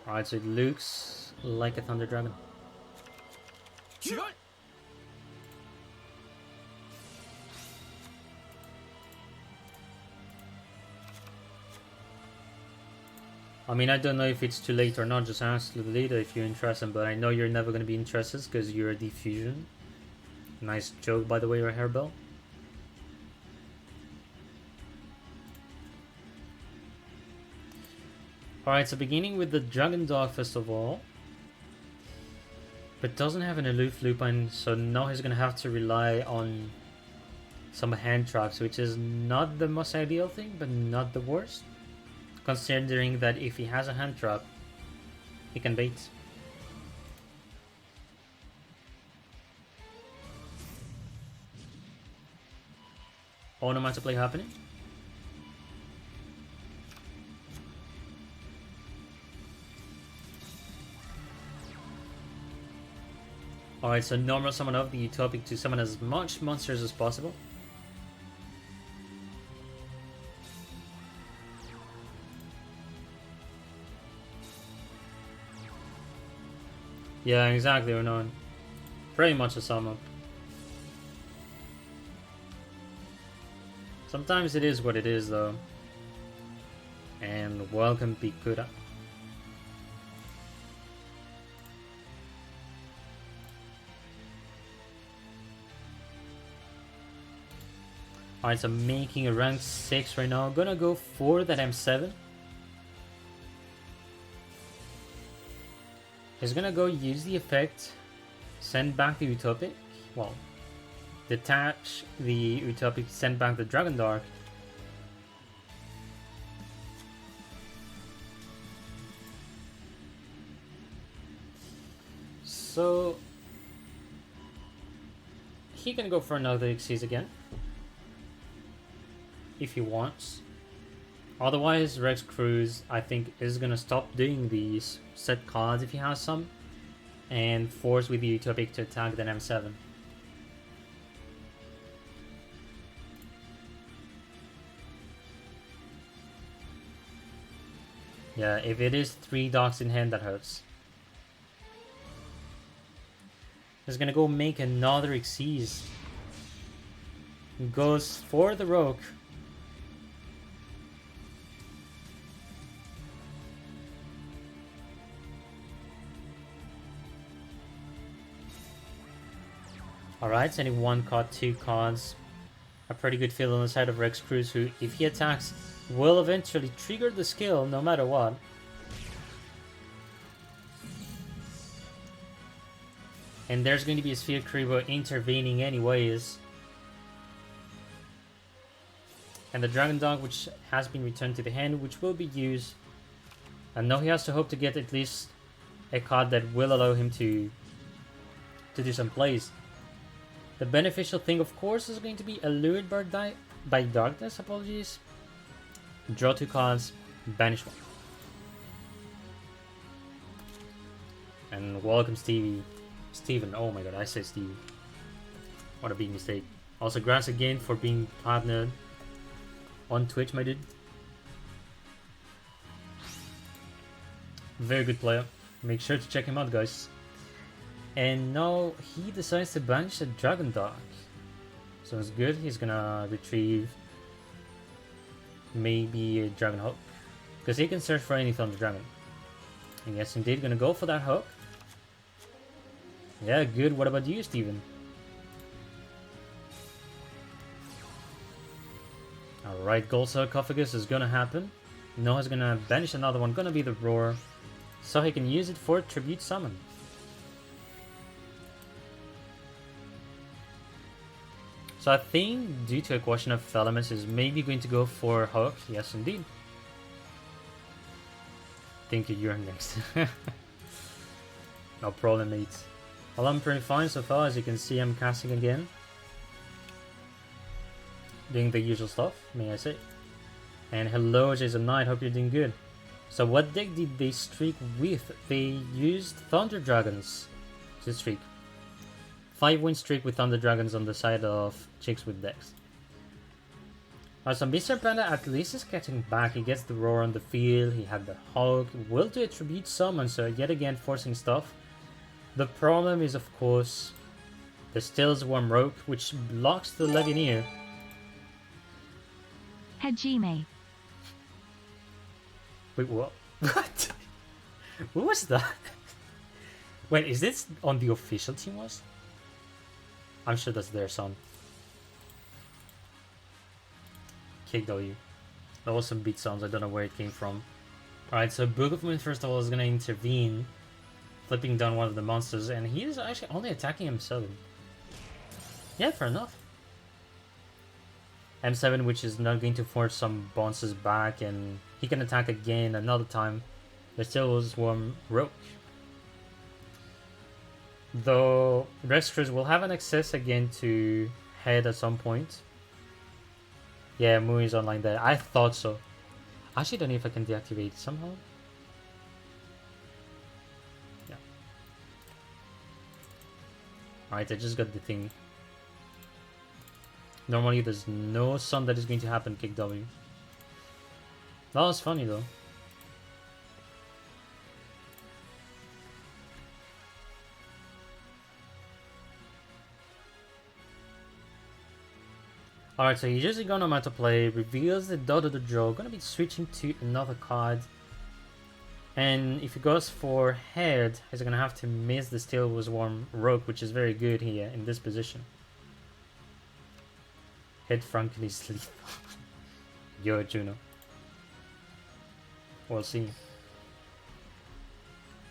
Alright, so it looks like a Thunder Dragon. I mean, I don't know if it's too late or not, just ask the leader if you're interested, but I know you're never going to be interested because you're a diffusion. Nice joke, by the way, your hairbell. Alright, so beginning with the Dragon Dog first of all. But doesn't have an aloof lupine, so now he's gonna have to rely on some hand traps, which is not the most ideal thing, but not the worst. Considering that if he has a hand trap, he can bait. Onomatopoeia happening. Alright, so normal summon of the Utopic to summon as much monsters as possible. Yeah, exactly, Renan. Pretty much a sum up. Sometimes it is what it is, though. And welcome, Pikura. Alright, so making a rank 6 right now. Gonna go for that M7. He's gonna go use the effect, send back the Utopic. Well, detach the Utopic, send back the Dragon Dark. So he can go for another Xyz again if he wants. Otherwise, Rex Cruz, I think, is gonna stop doing these set cards if he has some, and force with the Utopic to attack the M7. Yeah, if it is 3 docks in hand, that hurts. He's gonna go make another Xyz. Goes for the Rogue. Alright, sending 1 card, 2 cards. A pretty good feel on the side of Rex Cruz, who, if he attacks, will eventually trigger the skill no matter what. And there's going to be a Sphere Kuriboh intervening anyways. And the Dragon Dog, which has been returned to the hand, which will be used. And now he has to hope to get at least a card that will allow him to do some plays. The beneficial thing, of course, is going to be Allured by Darkness, apologies. Draw 2 cards, banish 1. And welcome Steven, oh my god, I said Stevie. What a big mistake. Also, grass again for being partnered on Twitch, my dude. Very good player. Make sure to check him out, guys. And now he decides to banish a Dragon Dog. So it's good. He's gonna retrieve maybe a Dragon Hook, because he can search for any Thunder Dragon. And yes, indeed, gonna go for that hook. Yeah, good. What about you, Steven? Alright, Gold Sarcophagus is gonna happen. Noah's gonna banish another one, gonna be the Roar, so he can use it for Tribute Summon. So I think, due to a question of elements, is maybe going to go for Hook. Yes, indeed. Thank you, you're next. No problem, mate. Well, I'm pretty fine so far. As you can see, I'm casting again. Doing the usual stuff, may I say. And hello, Jason Knight, hope you're doing good. So what deck did they streak with? They used Thunder Dragons to streak. 5-win streak with Thunder Dragons on the side of chicks with decks. So Mr. Panda at least is getting back. He gets the Roar on the field, he had the Hog, will do a Tribute Summon, so yet again forcing stuff. The problem is, of course, the Stillsworm Rogue, which blocks the Legionnaire. Hajime. Wait, what? What? What was that? Wait, is this on the official team was? I'm sure that's their son. KW. That was some beat sounds, I don't know where it came from. Alright, so Book of Moon first of all is gonna intervene, flipping down one of the monsters, and he is actually only attacking M7. Yeah, fair enough. M7, which is not going to force some bounces back, and he can attack again another time. There still was one Rogue. Though Rextras will have an access again to head at some point. Yeah, Moon is online there. I thought so. I actually don't know if I can deactivate it somehow. Yeah. Alright, I just got the thing. Normally there's no sun that is going to happen, kick W. That was funny though. Alright, so he's just gonna matter play, reveals the dot of the draw, gonna be switching to another card. And if he goes for head, he's gonna have to miss the Steel Was Warm Rogue, which is very good here in this position. Head frankly sleep. Yo, Juno. We'll see.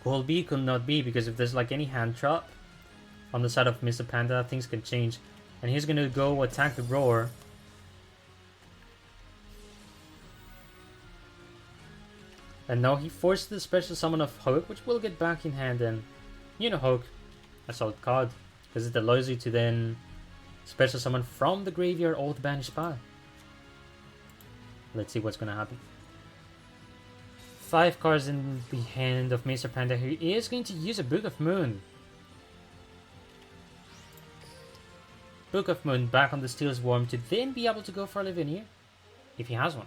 Could be, could not be, because if there's like any hand trap on the side of Mr. Panda, things can change. And he's gonna go attack the Roar. And now he forced the special summon of Hulk, which will get back in hand, and you know Hulk, a solid card, because it allows you to then special summon from the graveyard or the banished pile. Let's see what's gonna happen. 5 cards in the hand of Mr. Panda, who is going to use a Book of Moon. Book of Moon back on the Steel's Worm to then be able to go for a Lavinia, if he has one.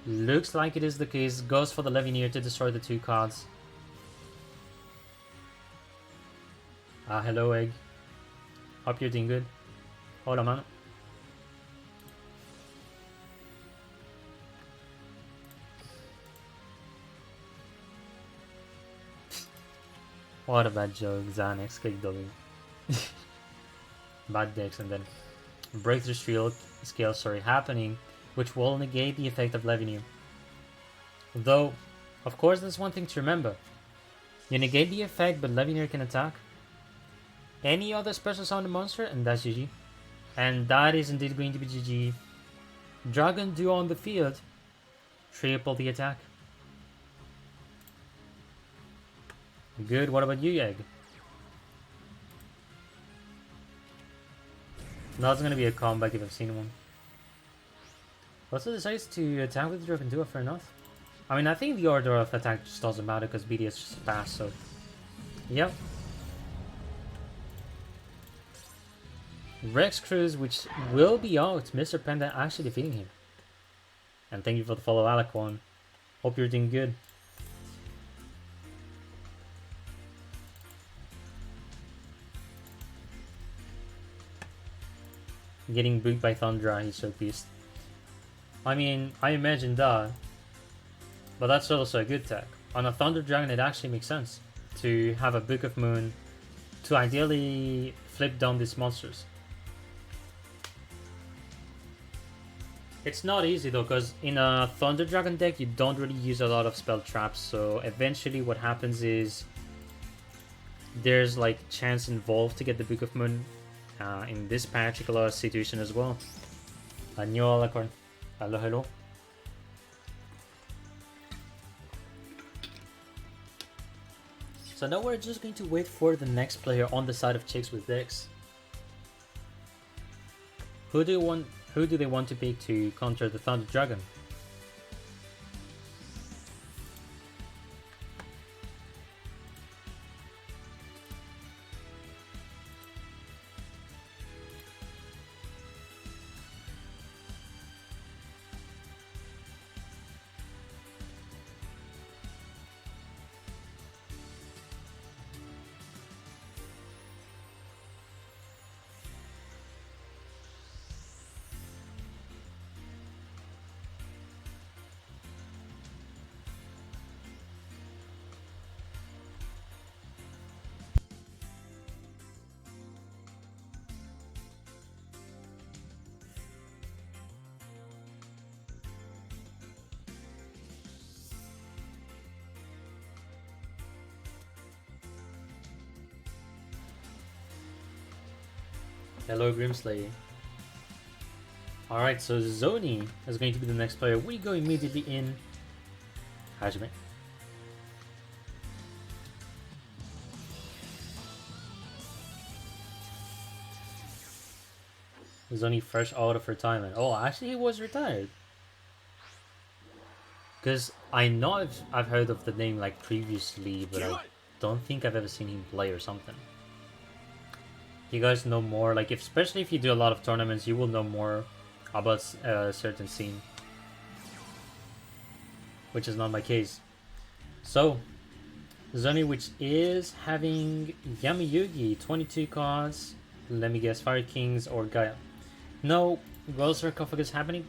Looks like it is the case, goes for the Lavinia to destroy the 2 cards. Hello Egg. Hope you're doing good. Hola mano. What a bad joke, Xanax, KW. Bad decks, and then Breakthrough scale happening, which will negate the effect of Lavinia. Though, of course, there's one thing to remember. You negate the effect, but Lavinia can attack any other special summon monster, and that's GG. And that is indeed going to be GG. Dragon Duo on the field. Triple the attack. Good, what about you, Egg? That's gonna be a comeback if I've seen one. Also decides to attack with Dragon Duo, fair enough. I mean, I think the order of attack just doesn't matter because BDS just passed, so... Yep. Rex Cruz, which will be out. Mr. Panda actually defeating him. And thank you for the follow, Alaquan. Hope you're doing good. Getting booked by Thundra, he's so pissed. I mean, I imagine that. But that's also a good tech. On a Thunder Dragon, it actually makes sense to have a Book of Moon to ideally flip down these monsters. It's not easy though, because in a Thunder Dragon deck you don't really use a lot of spell traps, so eventually what happens is there's like chance involved to get the Book of Moon in this particular situation as well. Anyo Alacorn. Hello, hello. So now we're just going to wait for the next player on the side of Chicks with decks. Who do they want to pick to counter the Thunder Dragon? Hello, Grimsley. Alright, so Zoni is going to be the next player. We go immediately in Hajime. Zoni fresh out of retirement. Oh, actually he was retired. Because I know I've heard of the name like previously, but I don't think I've ever seen him play or something. You guys know more, like especially if you do a lot of tournaments, you will know more about a certain scene. Which is not my case. So, Zoni, which is having Yami Yugi, 22 cards, let me guess, Fire Kings or Gaia. No, Gold Sarcophagus happening.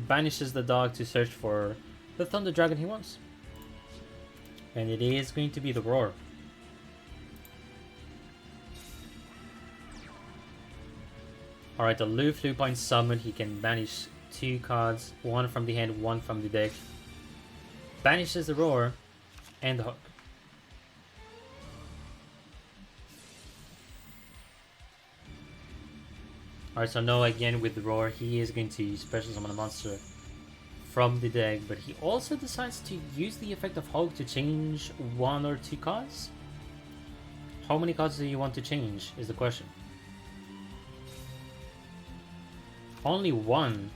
Banishes the dog to search for the Thunder Dragon he wants. And it is going to be the Roar. Alright, the Lupine summoned. He can banish 2 cards, 1 from the hand, 1 from the deck. Banishes the Roar and the Hook. Alright, so no, again with the Roar, he is going to special summon a monster from the deck, but he also decides to use the effect of Hulk to change 1 or 2 cards. How many cards do you want to change is the question. Only one.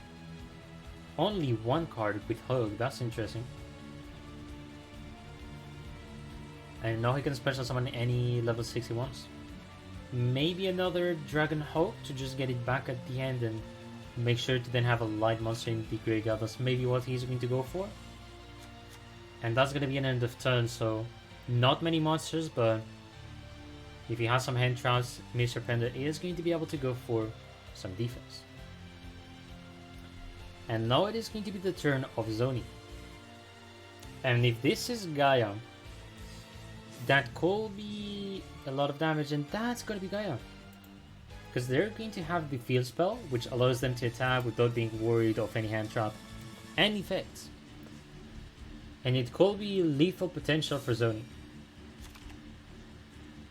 Only 1 card with Hulk, that's interesting. And now he can special summon any level 6 he wants. Maybe another Dragon Hulk to just get it back at the end and make sure to then have a light monster in the graveyard. That's maybe what he's going to go for. And that's going to be an end of turn, so not many monsters, but if he has some hand traps, Mr. Panda is going to be able to go for some defense. And now it is going to be the turn of Zoni. And if this is Gaia, that could be a lot of damage, and that's going to be Gaia. Because they're going to have the field spell, which allows them to attack without being worried of any hand trap and effects. And it could be lethal potential for Zoni.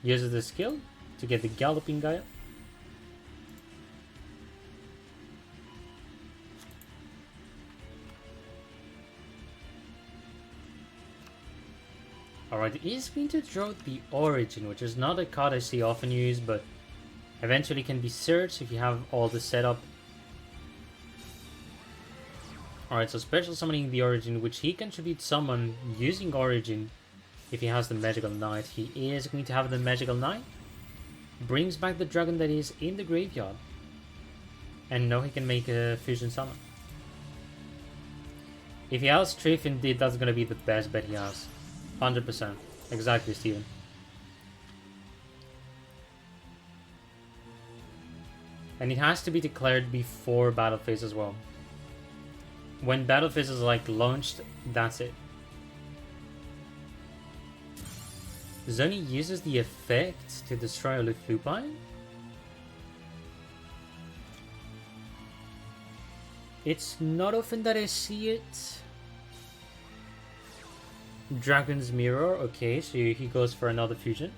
Uses the skill to get the Galloping Gaia. Alright, he's going to draw the Origin, which is not a card I see often used, but eventually can be searched if you have all the setup. Alright, so special summoning the Origin, which he can tribute summon using Origin if he has the Magical Knight. He is going to have the Magical Knight. Brings back the dragon that is in the graveyard. And now he can make a fusion summon. If he has Strife, indeed, that's going to be the best bet he has. 100%. Exactly, Steven. And it has to be declared before battle phase as well. When battle phase is like launched, that's it. Zoni uses the effect to destroy a Lupine. It's not often that I see it. Dragon's Mirror, okay, so he goes for another fusion.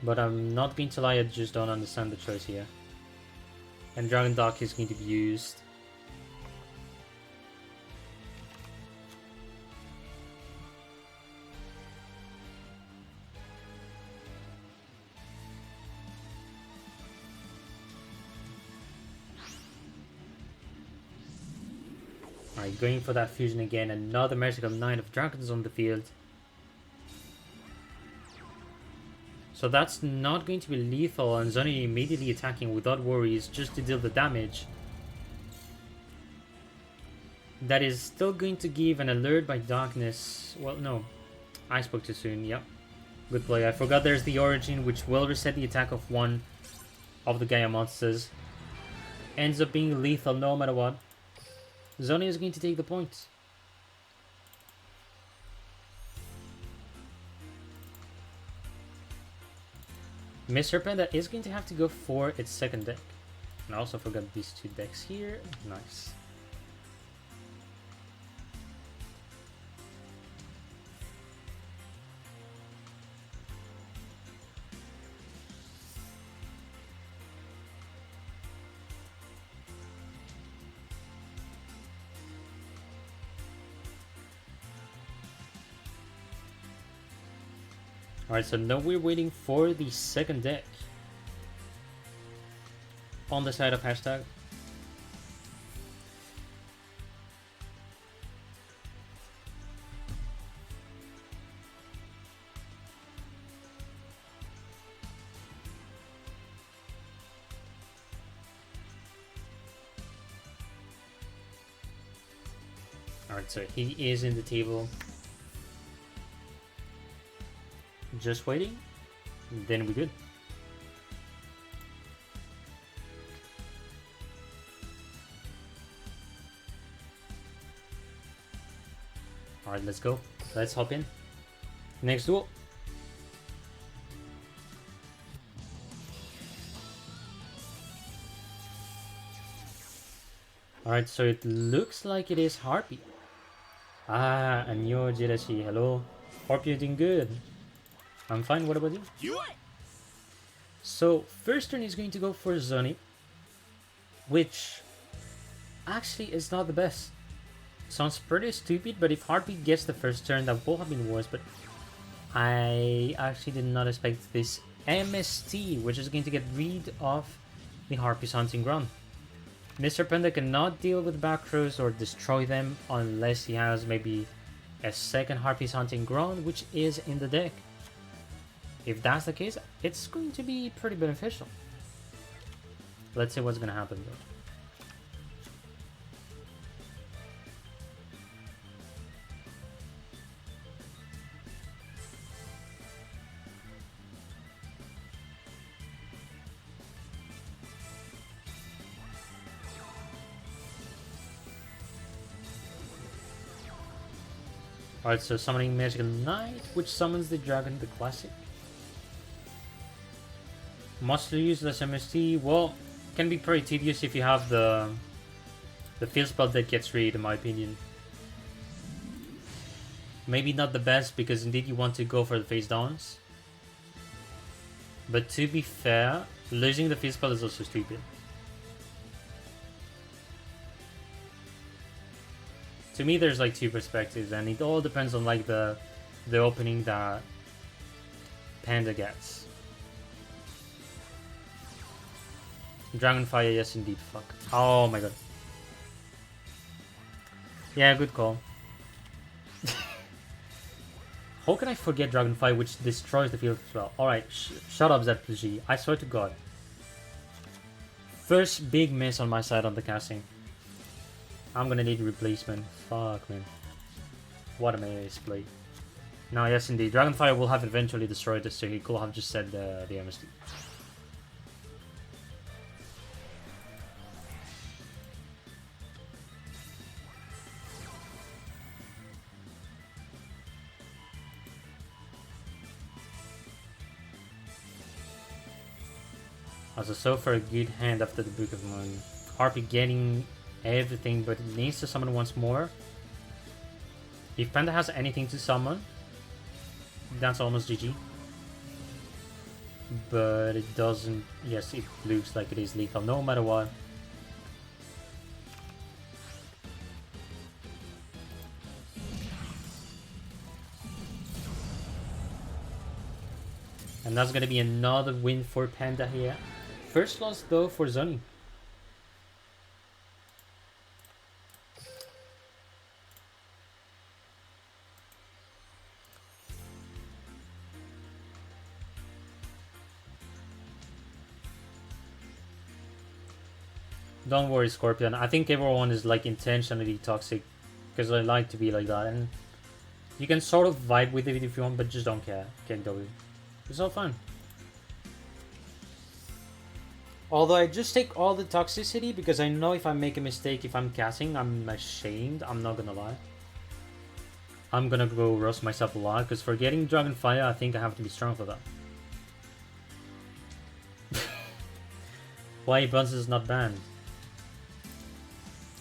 But I'm not going to lie, I just don't understand the choice here. And Dragon Dark is going to be used. Alright, going for that fusion again. Another Magical Knight of Dragons on the field. So that's not going to be lethal, and Zoni immediately attacking without worries just to deal the damage. That is still going to give an alert by darkness. Well, no. I spoke too soon, yep. Good play. I forgot there's the Origin, which will reset the attack of one of the Gaia monsters. Ends up being lethal no matter what. Zoni is going to take the points. Mr. Panda is going to have to go for its second deck. And I also forgot these 2 decks here. Nice. Alright, so now we're waiting for the second deck. On the side of hashtag. Alright, so he is in the table. Just waiting, then we're good. Alright, let's go. Let's hop in. Next duel. Alright, so it looks like it is Harpy. Ah, Anyo Jirashi, hello. Hope you're doing good. I'm fine, what about you? So, first turn is going to go for Zoni, which actually is not the best. Sounds pretty stupid, but if Harpy gets the first turn, that would have been worse, but I actually did not expect this MST, which is going to get rid of the Harpy's hunting ground. Mr. Panda cannot deal with back rows or destroy them unless he has maybe a second Harpy's hunting ground, which is in the deck. If that's the case, it's going to be pretty beneficial. Let's see what's going to happen though. Alright, so summoning Magical Knight, which summons the Dragon, the classic. Must use less MST. Well, can be pretty tedious if you have the field spell that gets rid, in my opinion. Maybe not the best, because indeed you want to go for the face downs. But to be fair, losing the field spell is also stupid. To me, there's like two perspectives, and it all depends on like the opening that Panda gets. Dragonfire, yes indeed, fuck. Oh my god. Yeah, good call. How can I forget Dragonfire, which destroys the field spell? Alright, shut up ZPG, I swear to god. First big miss on my side on the casting. I'm gonna need replacement. Fuck, man. What a misplay. No, yes indeed. Dragonfire will have eventually destroyed this, so he could have just said the MST. Also, so far a good hand after the Book of Moon. Harpy getting everything, but it needs to summon once more. If Panda has anything to summon, that's almost GG. But it doesn't. Yes, it looks like it is lethal no matter what. And that's gonna be another win for Panda here. First loss though for Zoni. Don't worry, Scorpion. I think everyone is like intentionally toxic because I like to be like that, and you can sort of vibe with it if you want, but just don't care. KW. It's all fun. Although I just take all the toxicity because I know if I make a mistake, if I'm casting, I'm ashamed. I'm not gonna lie. I'm gonna go roast myself a lot because for getting Dragonfire, I think I have to be strong for that. Why Buns is not banned?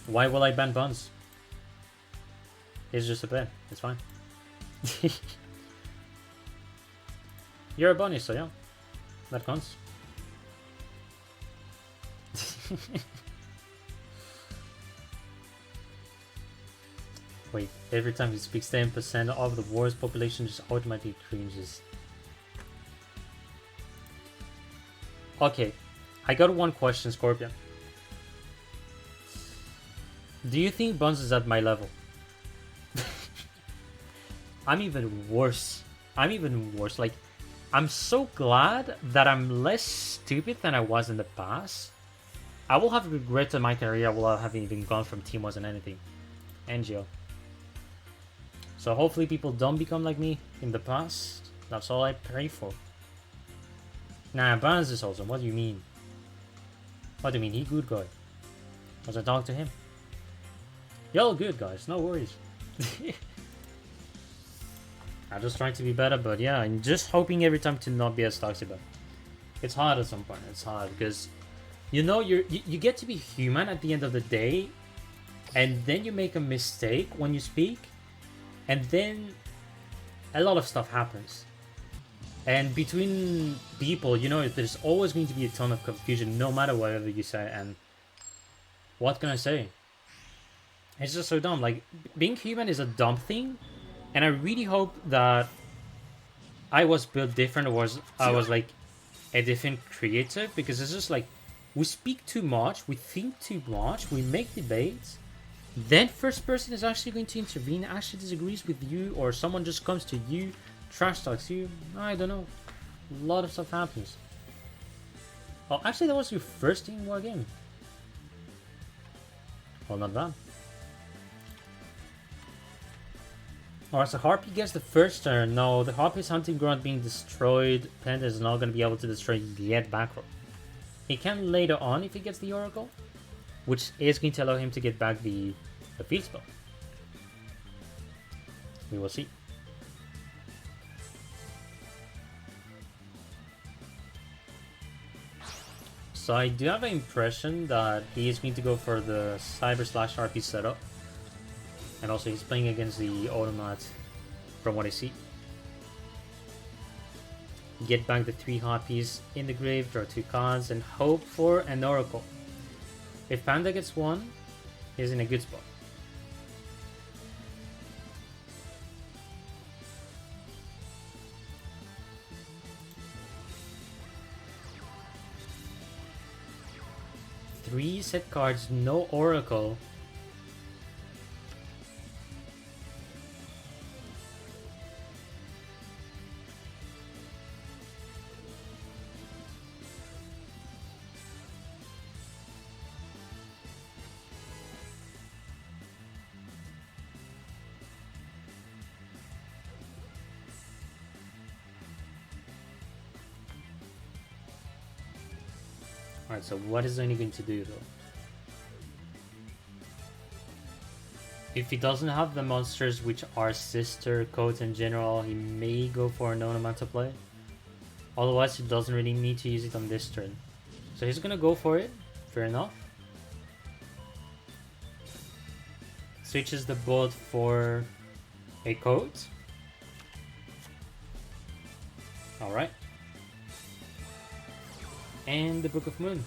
Why will I ban Buns? It's just a ban. It's fine. You're a bunny, so yeah. That counts. Wait, every time he speaks 10% of the war's population just automatically cringes. Okay, I got one question, Scorpion. Do you think Buns is at my level? I'm even worse. I'm even worse. Like, I'm so glad that I'm less stupid than I was in the past. I will have regrets in my career while I haven't even gone from Team wasn't anything. NGO. So hopefully people don't become like me in the past. That's all I pray for. Nah, Buns is awesome. What do you mean? What do you mean? He good guy. Was I talk to him? Y'all good guys, no worries. I'm just trying to be better, but yeah, I'm just hoping every time to not be as toxic, but it's hard at some point. It's hard because you know you get to be human at the end of the day, and then you make a mistake when you speak, and then a lot of stuff happens. And between people, you know, there's always going to be a ton of confusion no matter whatever you say, and what can I say? It's just so dumb. Like, being human is a dumb thing, and I really hope that I was built different, or I was like a different creator, because it's just like we speak too much, we think too much, we make debates, then first person is actually going to intervene, actually disagrees with you, or someone just comes to you, trash talks you. I don't know. A lot of stuff happens. Oh, actually, that was your first Team War game. Well, not bad. Alright, so Harpy gets the first turn. No, the Harpy's hunting ground being destroyed. Panda is not going to be able to destroy yet back row. He can later on if he gets the Oracle, which is going to allow him to get back the field spell. We will see. So I do have an impression that he is going to go for the Cyber Slash Harpy setup. And also he's playing against the Automat from what I see. Get back the 3 Harpies in the grave, draw 2 cards, and hope for an Oracle. If Panda gets 1, he's in a good spot. Three set cards, no Oracle. Alright, so what is Zony going to do though? If he doesn't have the monsters which are Sister, Coat, and General, he may go for an Onomata play. Otherwise, he doesn't really need to use it on this turn. So he's gonna go for it, fair enough. Switches the board for a Coat. Alright. And the Book of Moon.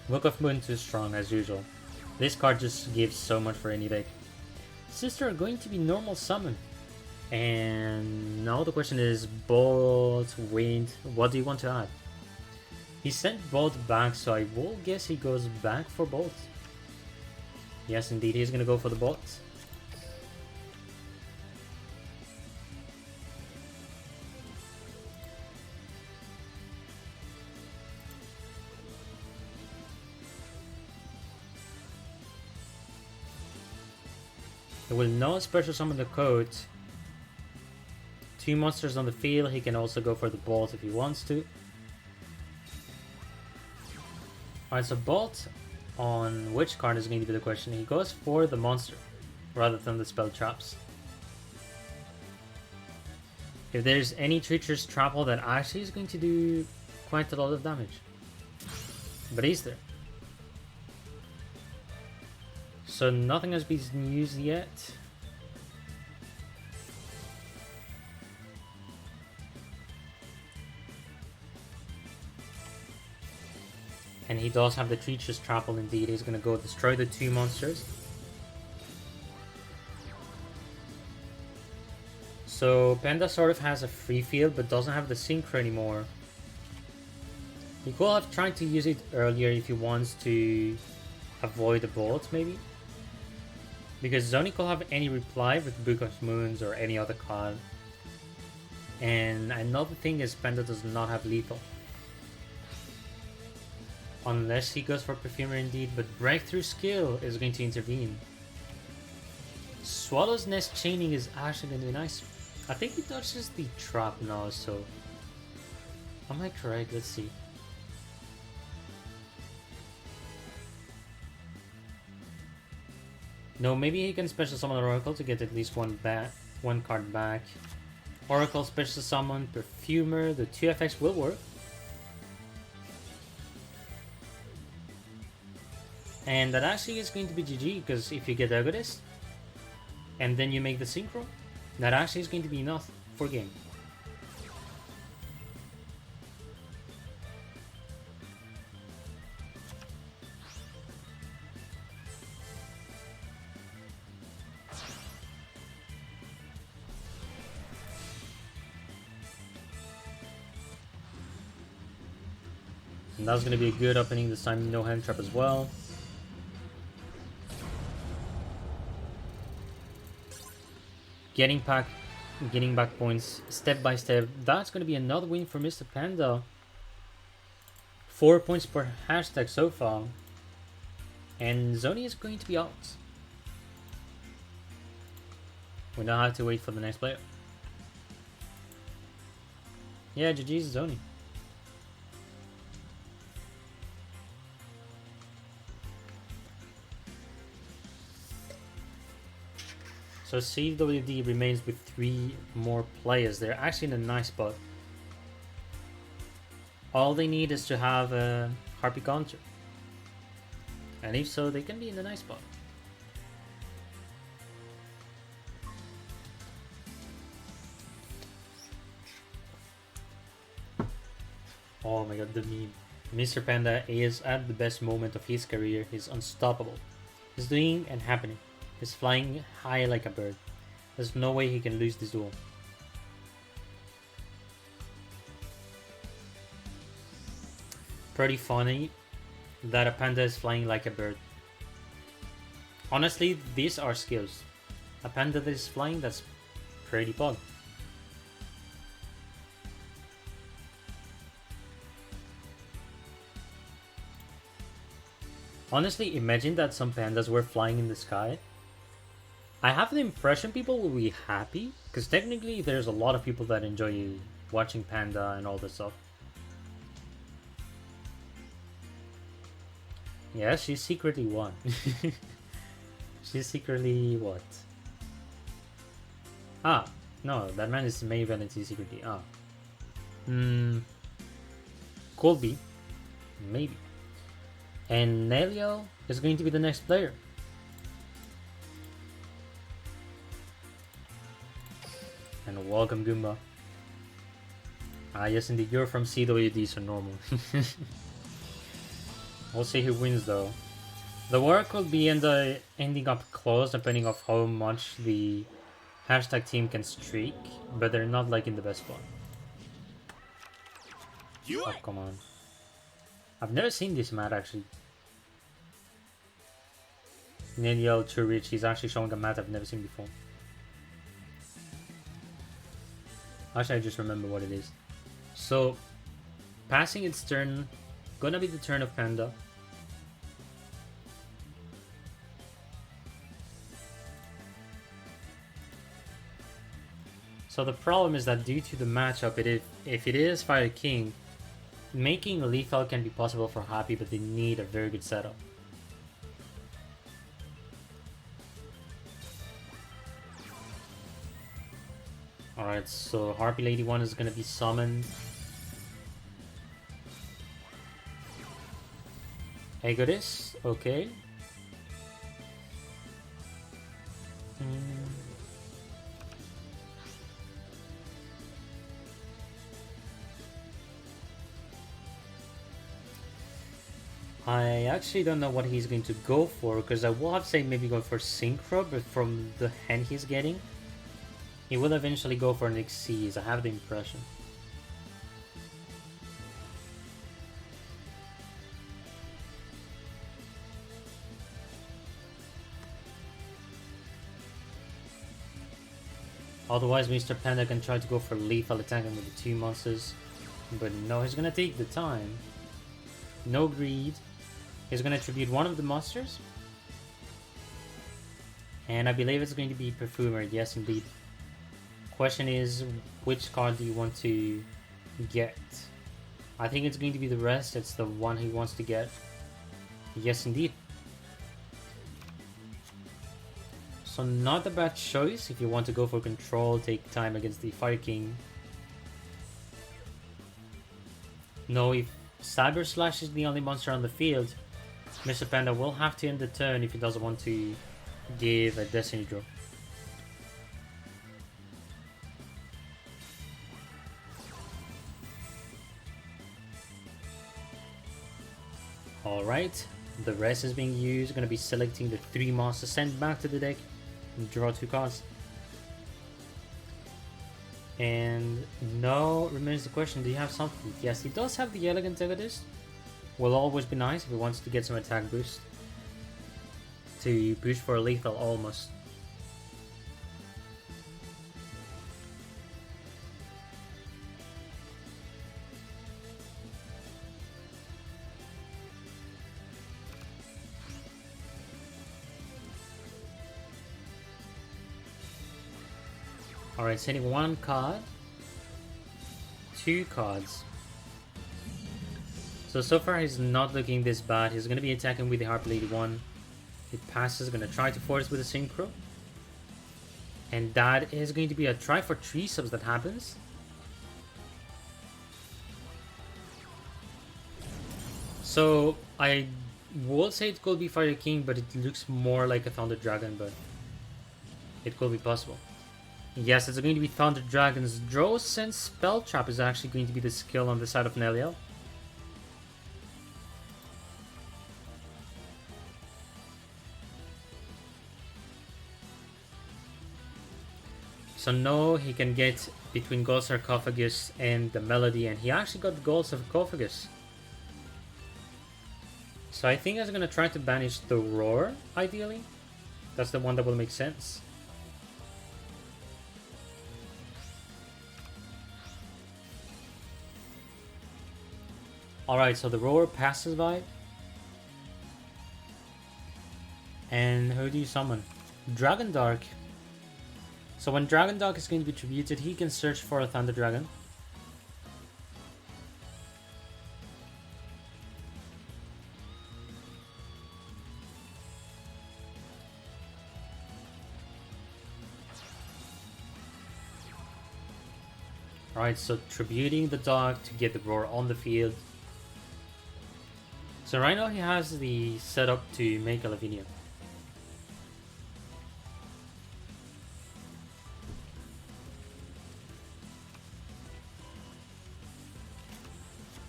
Book of Moon too strong as usual. This card just gives so much for any deck. Sister are going to be normal summon. And now the question is Bolt, Wind, what do you want to add? He sent Bolt back, so I will guess he goes back for Bolt. Yes indeed, he's gonna go for the Bolt. He will not special summon the Coat. 2 monsters on the field, he can also go for the Bolt if he wants to. Alright, so Bolt on which card is going to be the question. He goes for the monster rather than the spell traps. If there's any Treacherous Trapple, that actually is going to do quite a lot of damage. But is there? So nothing has been used yet. And he does have the Treacherous Trapple indeed. He's gonna go destroy the 2 monsters. So Panda sort of has a free field but doesn't have the Synchro anymore. He could have tried to use it earlier if he wants to avoid the Bolt maybe. Because Zony could have any reply with Book of Moons or any other card. And another thing is Panda does not have lethal. Unless he goes for Perfumer indeed, but Breakthrough Skill is going to intervene. Swallow's Nest Chaining is actually going to be nice. I think he dodges the trap now, so... Am I correct? Let's see. No, maybe he can special summon Oracle to get at least one card back. Oracle special summon Perfumer. The 2FX will work. And that actually is going to be GG, because if you get Egoist, and then you make the Synchro, that actually is going to be enough for game. And that's going to be a good opening this time, no hand trap as well. Getting back points step by step. That's going to be another win for Mr. Panda. 4 points per hashtag so far. And Zoni is going to be out. We now have to wait for the next player. Yeah, GG's Zoni. So CWD remains with 3 more players. They're actually in a nice spot. All they need is to have a Harpy counter. And if so, they can be in a nice spot. Oh my god, the meme. Mr. Panda is at the best moment of his career. He's unstoppable. He's doing and happening. He's flying high like a bird. There's no way he can lose this duel. Pretty funny that a panda is flying like a bird. Honestly, these are skills. A panda that is flying, that's pretty fun. Honestly, imagine that some pandas were flying in the sky. I have the impression people will be happy, because technically there's a lot of people that enjoy watching panda and all this stuff. Yeah, she secretly won. She secretly what? Ah, no, that man is May Valenti secretly. Ah. Colby. Maybe. And Nelio is going to be the next player. And welcome, Goomba. Ah, yes, indeed, you're from CWD, so normal. We'll see who wins, though. The war could be ending up close, depending on how much the hashtag team can streak, but they're not like in the best spot. Oh, come on. I've never seen this mat, actually. Niniel too rich, he's actually showing a mat I've never seen before. Actually, I just remember what it is. So, passing its turn, gonna be the turn of Panda. So the problem is that due to the matchup, if it is Fire King, making lethal can be possible for Happy, but they need a very good setup. Alright, so Harpy Lady 1 is gonna be summoned. Egoist, okay. I actually don't know what he's going to go for, because I will have to say maybe go for Synchro, but from the hand he's getting, he will eventually go for an Xyz, I have the impression. Otherwise, Mr. Panda can try to go for lethal attacking with the 2 monsters, but no, he's gonna take the time. No greed. He's gonna tribute one of the monsters. And I believe it's going to be Perfumer, yes indeed. Question is, which card do you want to get? I think it's going to be the rest, it's the one he wants to get. Yes indeed. So not a bad choice if you want to go for control, take time against the Fire King. No, if Cyber Slash is the only monster on the field, Mr. Panda will have to end the turn if he doesn't want to give a Destiny draw. Alright, the rest is being used. Going to be selecting the 3 monsters sent back to the deck and draw 2 cards. And now remains the question, do you have something? Yes, he does have the Elegant Egotist. Will always be nice if he wants to get some attack boost. To push for a lethal almost. Alright, sending 1 card. 2 cards. So far he's not looking this bad. He's going to be attacking with the Harp Lady 1. It passes, going to try to force with a Synchro. And that is going to be a try for 3 subs that happens. So I will say it could be Fire King, but it looks more like a Thunder Dragon, but it could be possible. Yes, it's going to be Thunder Dragon's draw, since Spell Trap is actually going to be the skill on the side of Neliel. So no, he can get between Gold Sarcophagus and the Melody, and he actually got the Gold Sarcophagus. So I think I'm going to try to banish the Roar, ideally. That's the one that will make sense. Alright, so the Roar passes by. And who do you summon? Dragon Dark. So when Dragon Dark is going to be tributed, he can search for a Thunder Dragon. Alright, so tributing the Dark to get the Roar on the field. So right now he has the setup to make a Lavinia.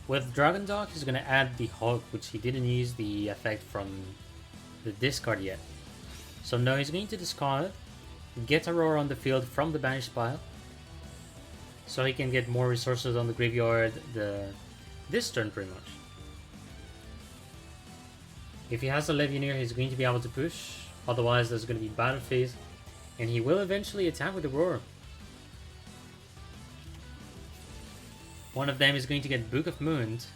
With Dragon Dog, he's going to add the Hulk, which he didn't use the effect from the discard yet. So now he's going to discard, get a Roar on the field from the banished pile, so he can get more resources on the graveyard this turn pretty much. If he has a Levianeer, he's going to be able to push, otherwise there's going to be battle phase, and he will eventually attack with the Roar. One of them is going to get Book of Moons.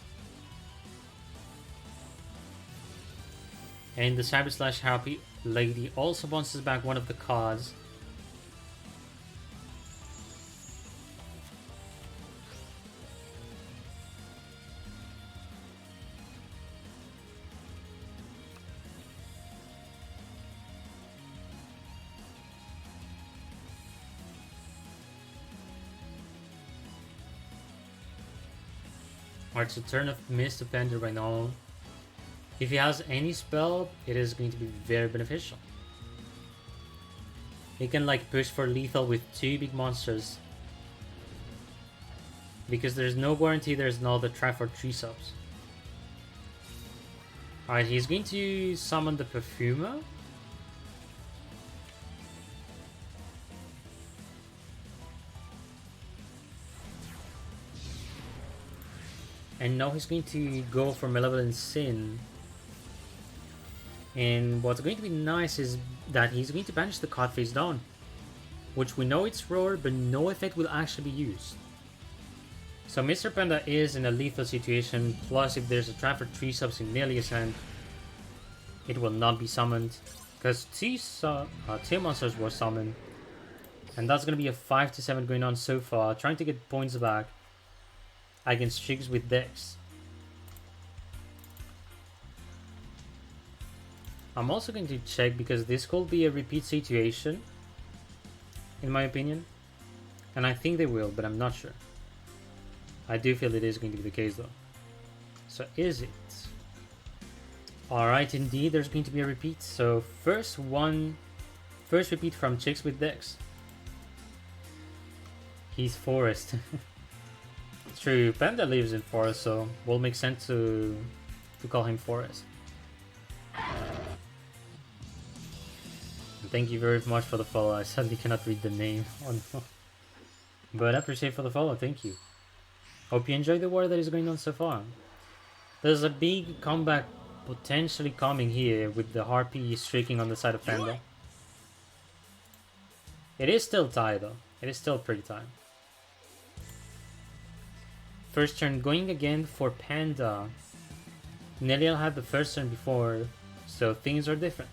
And the Cyber Slash Harpy Lady also bounces back one of the cards. Alright, so turn of Mist of Panda right now. If he has any spell, it is going to be very beneficial. He can like push for lethal with 2 big monsters. Because there's no guarantee there's no other try for 3 subs. Alright, he's going to summon the Perfumer. And now he's going to go for Malevolent Sin. And what's going to be nice is that he's going to banish the card face down. Which we know it's Roar, but no effect will actually be used. So Mr. Panda is in a lethal situation, plus if there's a trap for 3 subs in Nelia's hand, it will not be summoned. Because 2 monsters were summoned. And that's going to be a 5 to 7 going on so far, trying to get points back against Jigs with Dex. I'm also going to check because this could be a repeat situation, in my opinion. And I think they will, but I'm not sure. I do feel it is going to be the case though. So is it? Alright, indeed, there's going to be a repeat. So first repeat from Chicks with Dex. He's Forest. True, Panda lives in Forest, so will make sense to call him Forest. Thank you very much for the follow. I sadly cannot read the name on, but I appreciate for the follow. Thank you. Hope you enjoy the war that is going on so far. There's a big comeback potentially coming here with the Harpy streaking on the side of Panda. It is still tied though. It is still pretty tied. First turn going again for Panda. Neliel had the first turn before, so things are different.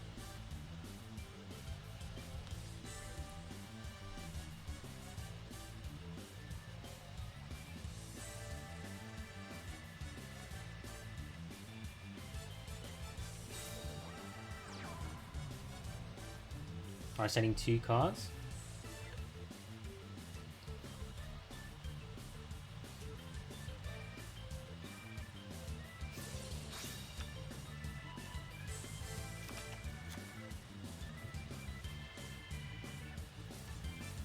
Are sending 2 cards.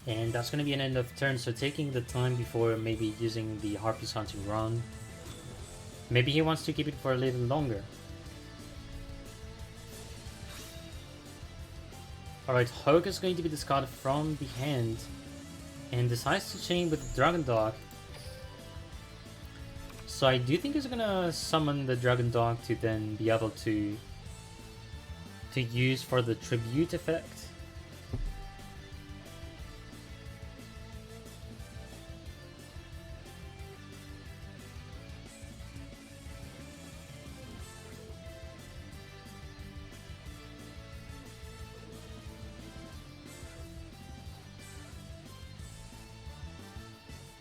And that's going to be an end of turn, so taking the time before maybe using the Harpy's Hunting Run. Maybe he wants to keep it for a little longer. Alright, Hulk is going to be discarded from the hand and decides to chain with the Dragon Dog. So I do think he's gonna summon the Dragon Dog to then be able to use for the tribute effect.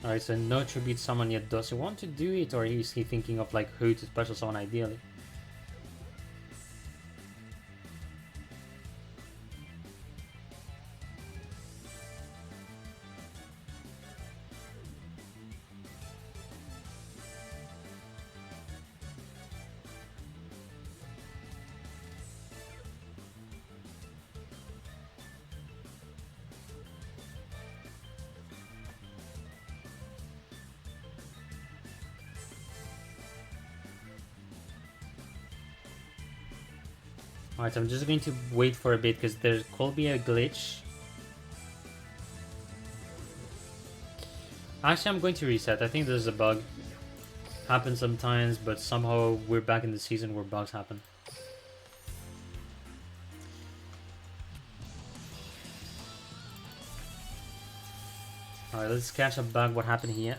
Alright, so no tribute summon yet. Does he want to do it, or is he thinking of like who to special summon ideally? Alright, I'm just going to wait for a bit because there could be a glitch. Actually, I'm going to reset. I think there's a bug. Happens sometimes, but somehow we're back in the season where bugs happen. Alright, let's catch up back what happened here.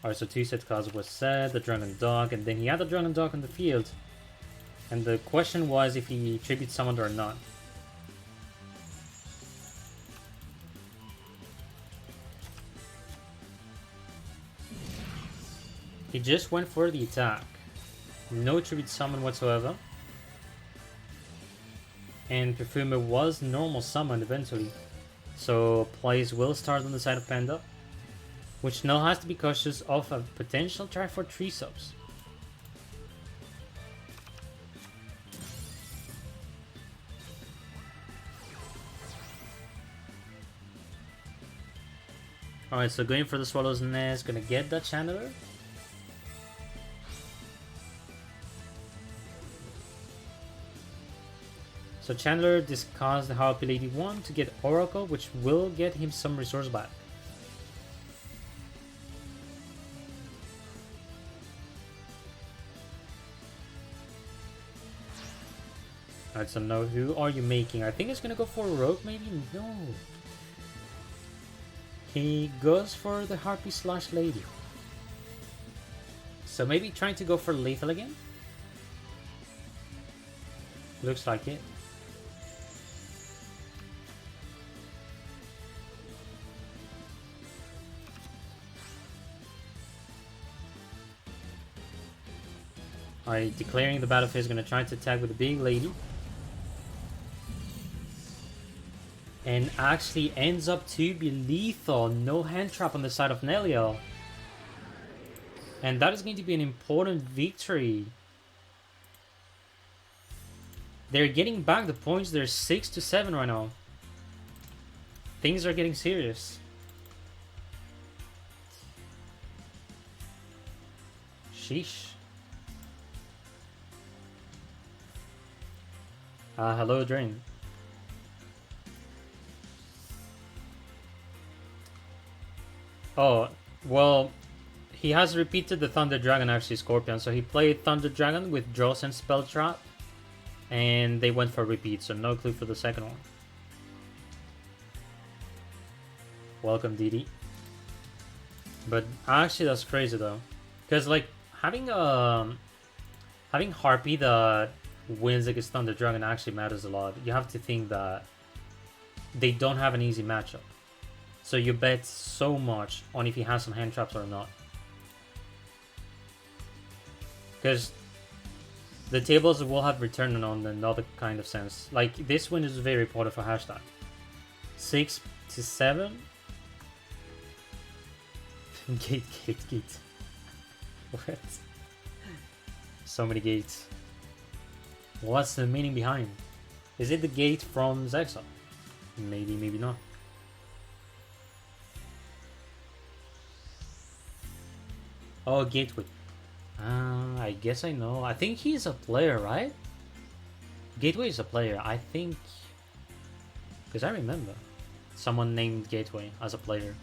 Alright, so 2 set cards was set, the Dragon Dog, and then he had the Dragon Dog on the field. And the question was if he tribute summoned or not. He just went for the attack. No tribute summon whatsoever. And Perfume was normal summoned eventually. So plays will start on the side of Panda, which now has to be cautious of a potential try for 3 subs. Alright, so going for the Swallow's Nest, gonna get that Channeler. So Channeler discards the Harpy Lady 1 to get Oracle, which will get him some resource back. Alright, so now who are you making? I think it's gonna go for Rogue, maybe? No. He goes for the Harpy / Lady. So maybe trying to go for Lethal again? Looks like it. Alright, declaring the battlefield is going to try to attack with the big lady. And actually ends up to be lethal. No hand trap on the side of Neliel. And that is going to be an important victory. They're getting back the points. They're 6-7 right now. Things are getting serious. Sheesh. Hello, Drain. Oh, well, he has repeated the Thunder Dragon actually, Scorpion. So he played Thunder Dragon with Draws and Spell Trap. And they went for a repeat, so no clue for the second one. Welcome, DD. But actually, that's crazy though, because like having Harpy that wins against Thunder Dragon actually matters a lot. You have to think that they don't have an easy matchup, so you bet so much on if he has some hand traps or not. Because the tables will have returned on another kind of sense. Like this win is very important for hashtag. 6-7. Gate. What? So many gates. What's the meaning behind? Is it the gate from Zexa? Maybe, maybe not. Oh, Gateway. I guess I know. I think he's a player, right? Gateway is a player, I think. Because I remember someone named Gateway as a player.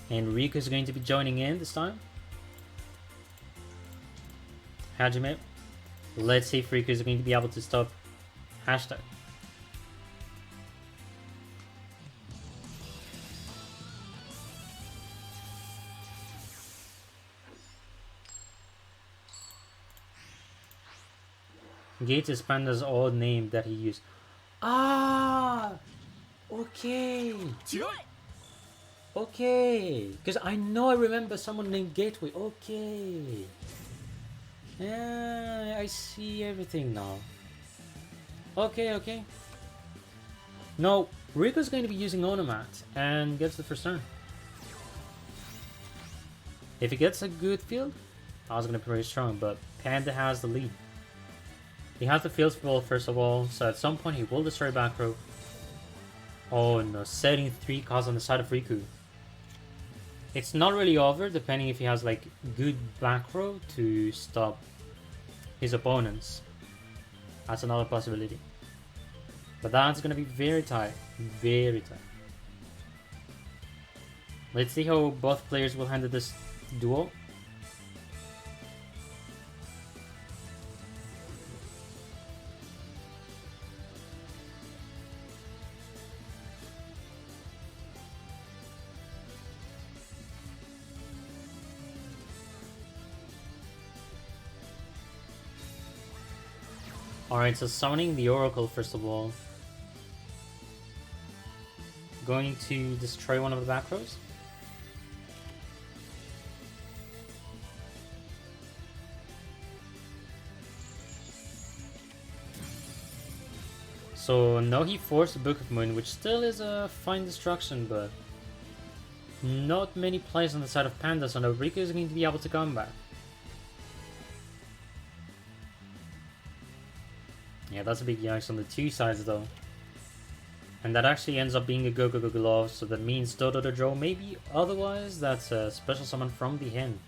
And Riku is going to be joining in this time. Hajime. Let's see if Riku is going to be able to stop hashtag. Gate is Panda's old name that he used. Ah! Okay! Okay! Because I know I remember someone named Gateway. Okay! Yeah, I see everything now. Okay, okay. No, Riku's going to be using Onomat and gets the first turn. If he gets a good field, I was going to be very strong, but Panda has the lead. He has the field spell first of all, so at some point he will destroy back row. Oh no, setting 3 costs on the side of Riku. It's not really over, depending if he has like good back row to stop his opponents. That's another possibility. But that's gonna be very tight. Very tight. Let's see how both players will handle this duel. Alright, so summoning the Oracle first of all. Going to destroy one of the back rows. So no, he forced the Book of Moon, which still is a fine destruction, but not many plays on the side of Panda, so no, Riku is going to be able to come back. Yeah, that's a big yikes on the two sides though. And that actually ends up being a Go Go Go Glove, so that means Dodo the Draw maybe, otherwise that's a special summon from the hen.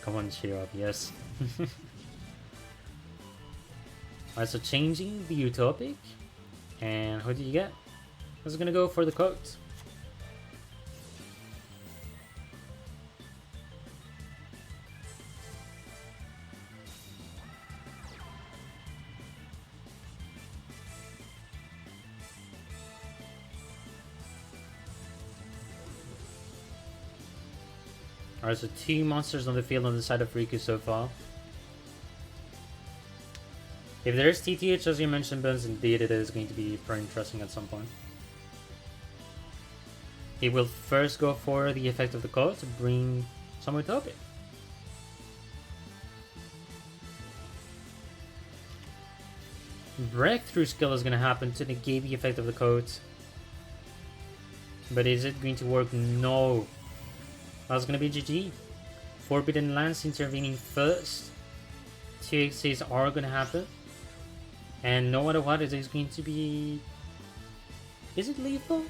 Come on, cheer up, yes. Alright, so changing the Utopic. And who did you get? I was gonna go for the quote. Alright, so 2 monsters on the field on the side of Riku so far. If there is TTH, as you mentioned, Benz, indeed it is going to be very interesting at some point. He will first go for the effect of the code to bring someone to it. Breakthrough skill is going to happen to negate the effect of the code. But is it going to work? No. That's going to be GG. Forbidden Lance intervening first. 2 XAs are going to happen. And no matter what, it is going to be... Is it lethal?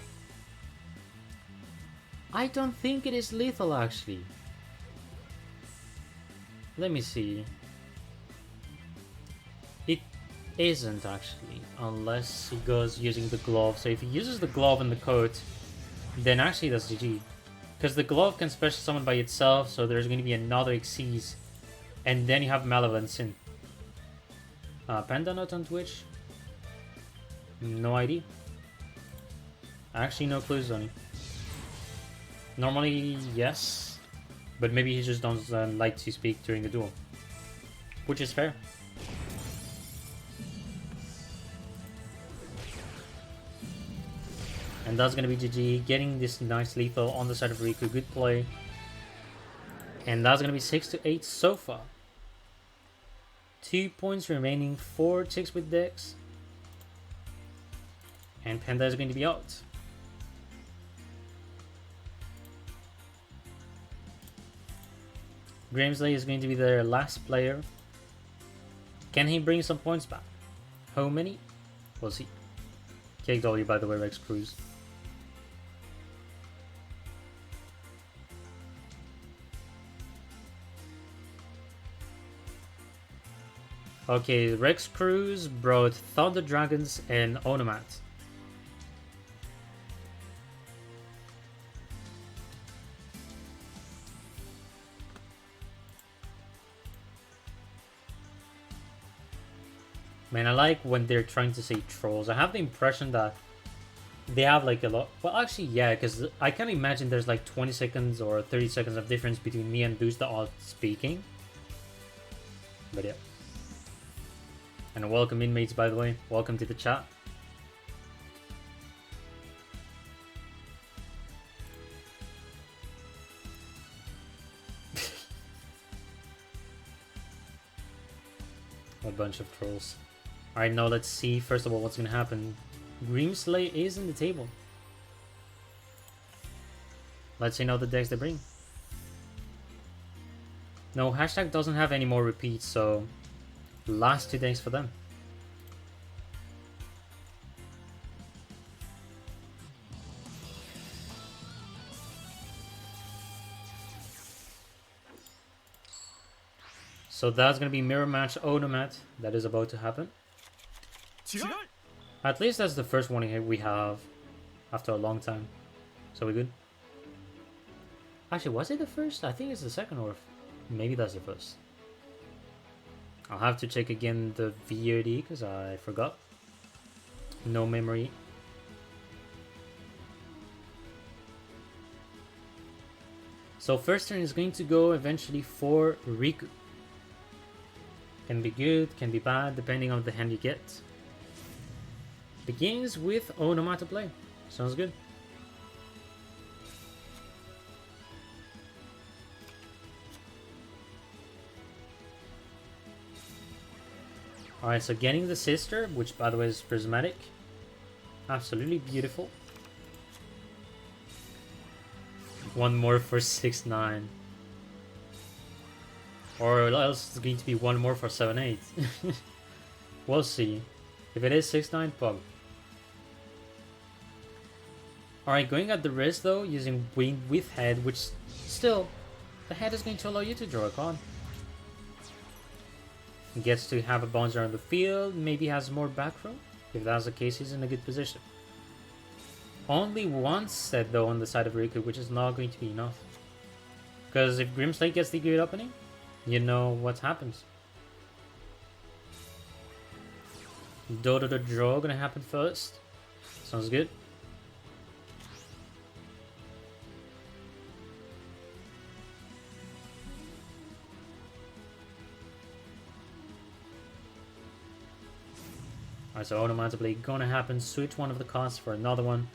I don't think it is lethal, actually. Let me see. It isn't, actually, unless he goes using the glove. So if he uses the glove and the coat, then actually that's GG. Because the glove can special summon by itself, so there's going to be another Xyz. And then you have Malevolence in. Panda Note on Twitch? No idea. Actually, no clues on it. Normally, yes. But maybe he just doesn't like to speak during the duel. Which is fair. And that's gonna be GG. Getting this nice lethal on the side of Riku. Good play. And that's gonna be 6-8 so far. 2 points remaining for chicks with decks. And Panda is going to be out. Grimsley is going to be their last player. Can he bring some points back? How many? We'll see. KW, by the way, Rex Cruz. Okay, Rex Cruz brought Thunder Dragons and Onomat. Man, I like when they're trying to say trolls. I have the impression that they have like a lot... Well, actually, yeah, because I can imagine there's like 20 seconds or 30 seconds of difference between me and Boost that are speaking. But yeah. And welcome inmates, by the way. Welcome to the chat. A bunch of trolls. Alright, now let's see first of all what's gonna happen. Grimsley is in the table. Let's see now the decks they bring. No, hashtag doesn't have any more repeats, so last 2 decks for them. So that's gonna be Mirror Match Onomat that is about to happen. At least that's the first one we have after a long time. So we're good. Actually, was it the first? I think it's the second, or maybe that's the first. I'll have to check again the VOD because I forgot. No memory. So first turn is going to go eventually for Riku. Can be good, can be bad, depending on the hand you get. Begins with Onomat to play. Sounds good. Alright, so getting the sister, which by the way is prismatic. Absolutely beautiful. One more for 6-9. Or else it's going to be one more for 7-8. We'll see. If it is 6-9, pug. Alright, going at the wrist though, using Wing with Head, which still, the head is going to allow you to draw a card. Gets to have a bouncer on the field, maybe has more back row. If that's the case, he's in a good position. Only one set though on the side of Riku, which is not going to be enough. Because if Grimslate gets the good opening, you know what happens. Dodo the draw gonna happen first. Sounds good. Alright, so automatically gonna happen. Switch one of the cards for another one.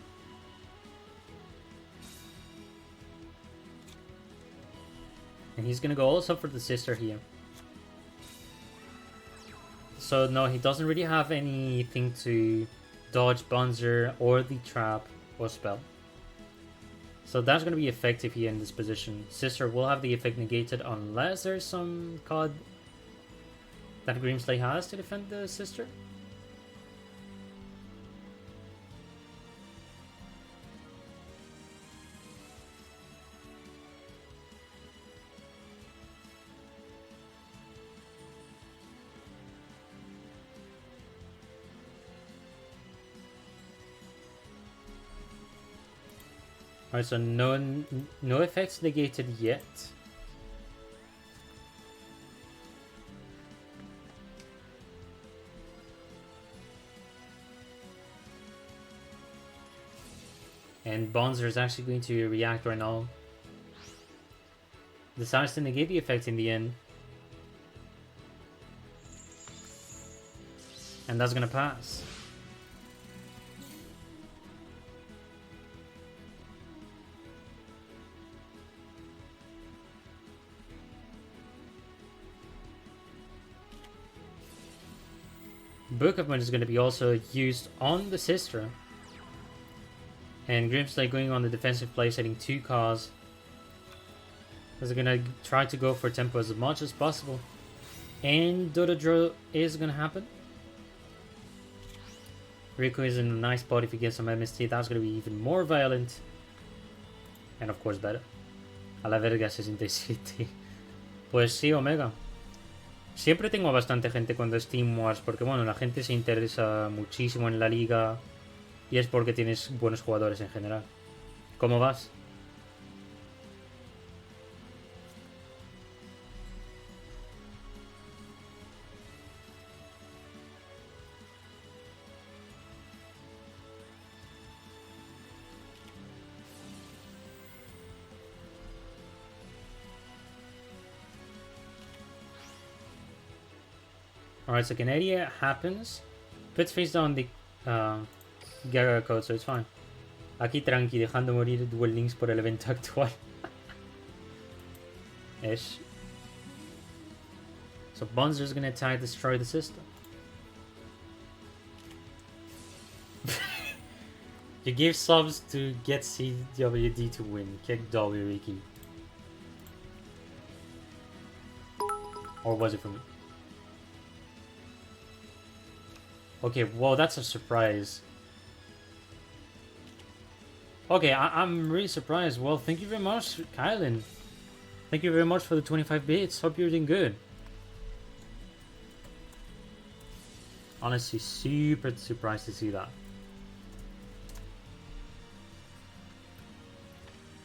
And he's gonna go also for the sister here. So no, he doesn't really have anything to dodge Bonzer or the trap or spell. So that's gonna be effective here in this position. Sister will have the effect negated unless there's some card that Grimsley has to defend the sister. Alright, so no effects negated yet. And Bonzer is actually going to react right now. Decides to negate the effect in the end. And that's gonna pass. Book of Wind is going to be also used on the sister. And Grimsley going on the defensive play, setting 2 cards. Is going to try to go for tempo as much as possible. And Dododro is going to happen. Riku is in a nice spot if he gets some MST. That's going to be even more violent. And of course better. A la verga 67. Pues sí, Omega. Siempre tengo bastante gente cuando Steam Wars, porque bueno, la gente se interesa muchísimo en la liga y es porque tienes buenos jugadores en general. ¿Cómo vas? Alright, so Canadia happens. Puts face down the Gaga code, so it's fine. Aquí tranqui, dejando morir Duel Links por el evento actual. Ish. So Bonzer's gonna attack, destroy the system. You give subs to get CWD to win. Kick W, Ricky. Or was it for me? Okay, well, that's a surprise. Okay, I'm really surprised. Well, thank you very much, Kylan. Thank you very much for the 25 bits. Hope you're doing good. Honestly, super surprised to see that.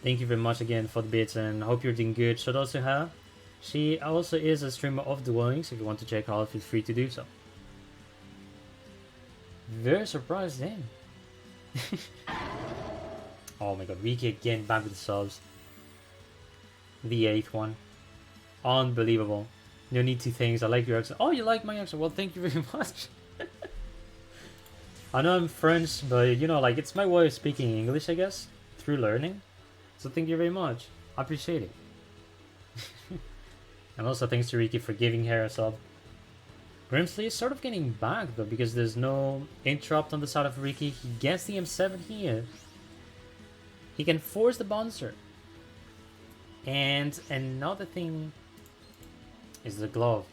Thank you very much again for the bits and hope you're doing good. Shout out to her. She also is a streamer of Duel Links. If you want to check her out, feel free to do so. Very surprised then. Oh my god, Riki again back with the subs. The 8th one. Unbelievable. No need to thanks. I like your accent. Oh, you like my accent? Well, thank you very much. I know I'm French, but you know, like, it's my way of speaking English, I guess, through learning. So thank you very much. I appreciate it. And also thanks to Riki for giving her a sub. Grimsley is sort of getting back though, because there's no interrupt on the side of Riki. He gets the M7 here. He can force the Bonzer. And another thing is the glove.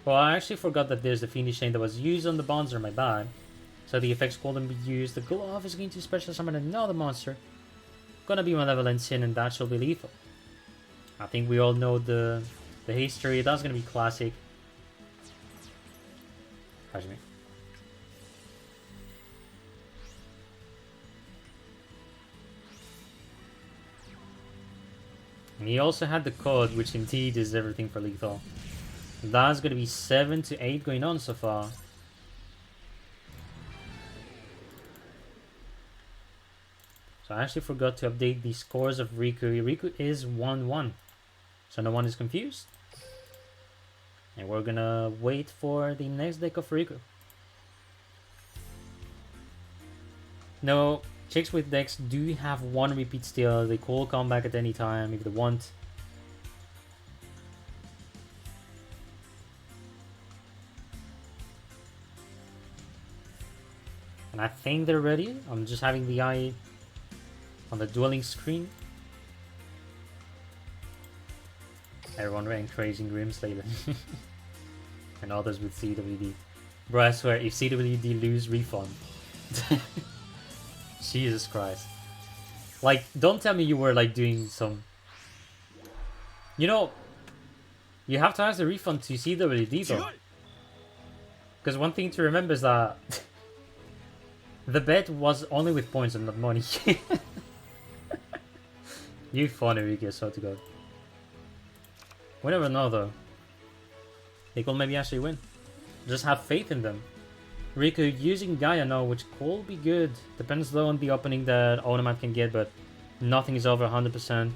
Well, I actually forgot that there's the Fiendish Chain that was used on the Bonzer, my bad. So the effects couldn't be used. The glove is going to special summon another monster. Gonna be Malevolent Sin, and that shall be lethal. I think we all know the history. That's gonna be classic. Hajime. And he also had the code, which indeed is everything for lethal. That's gonna be 7 to 8 going on so far. So I actually forgot to update the scores of Riku. Riku is 1-1. So no one is confused. And we're gonna wait for the next deck of Riku. No, Chicks with decks do have one repeat steal. They can come back at any time if they want. And I think they're ready. I'm just having the eye on the Duel Links screen. Everyone ran crazy in Grimslayer. And others with CWD. Bro, I swear, if CWD lose, refund. Jesus Christ. Like, don't tell me you were like doing some... You know, you have to ask the refund to CWD though. Because one thing to remember is that the bet was only with points and not money. You funny, Ricky, I swear to God. We never know though. They could maybe actually win. Just have faith in them. Riku using Gaia now, which could be good. Depends though on the opening that Onomat can get, but nothing is over 100%.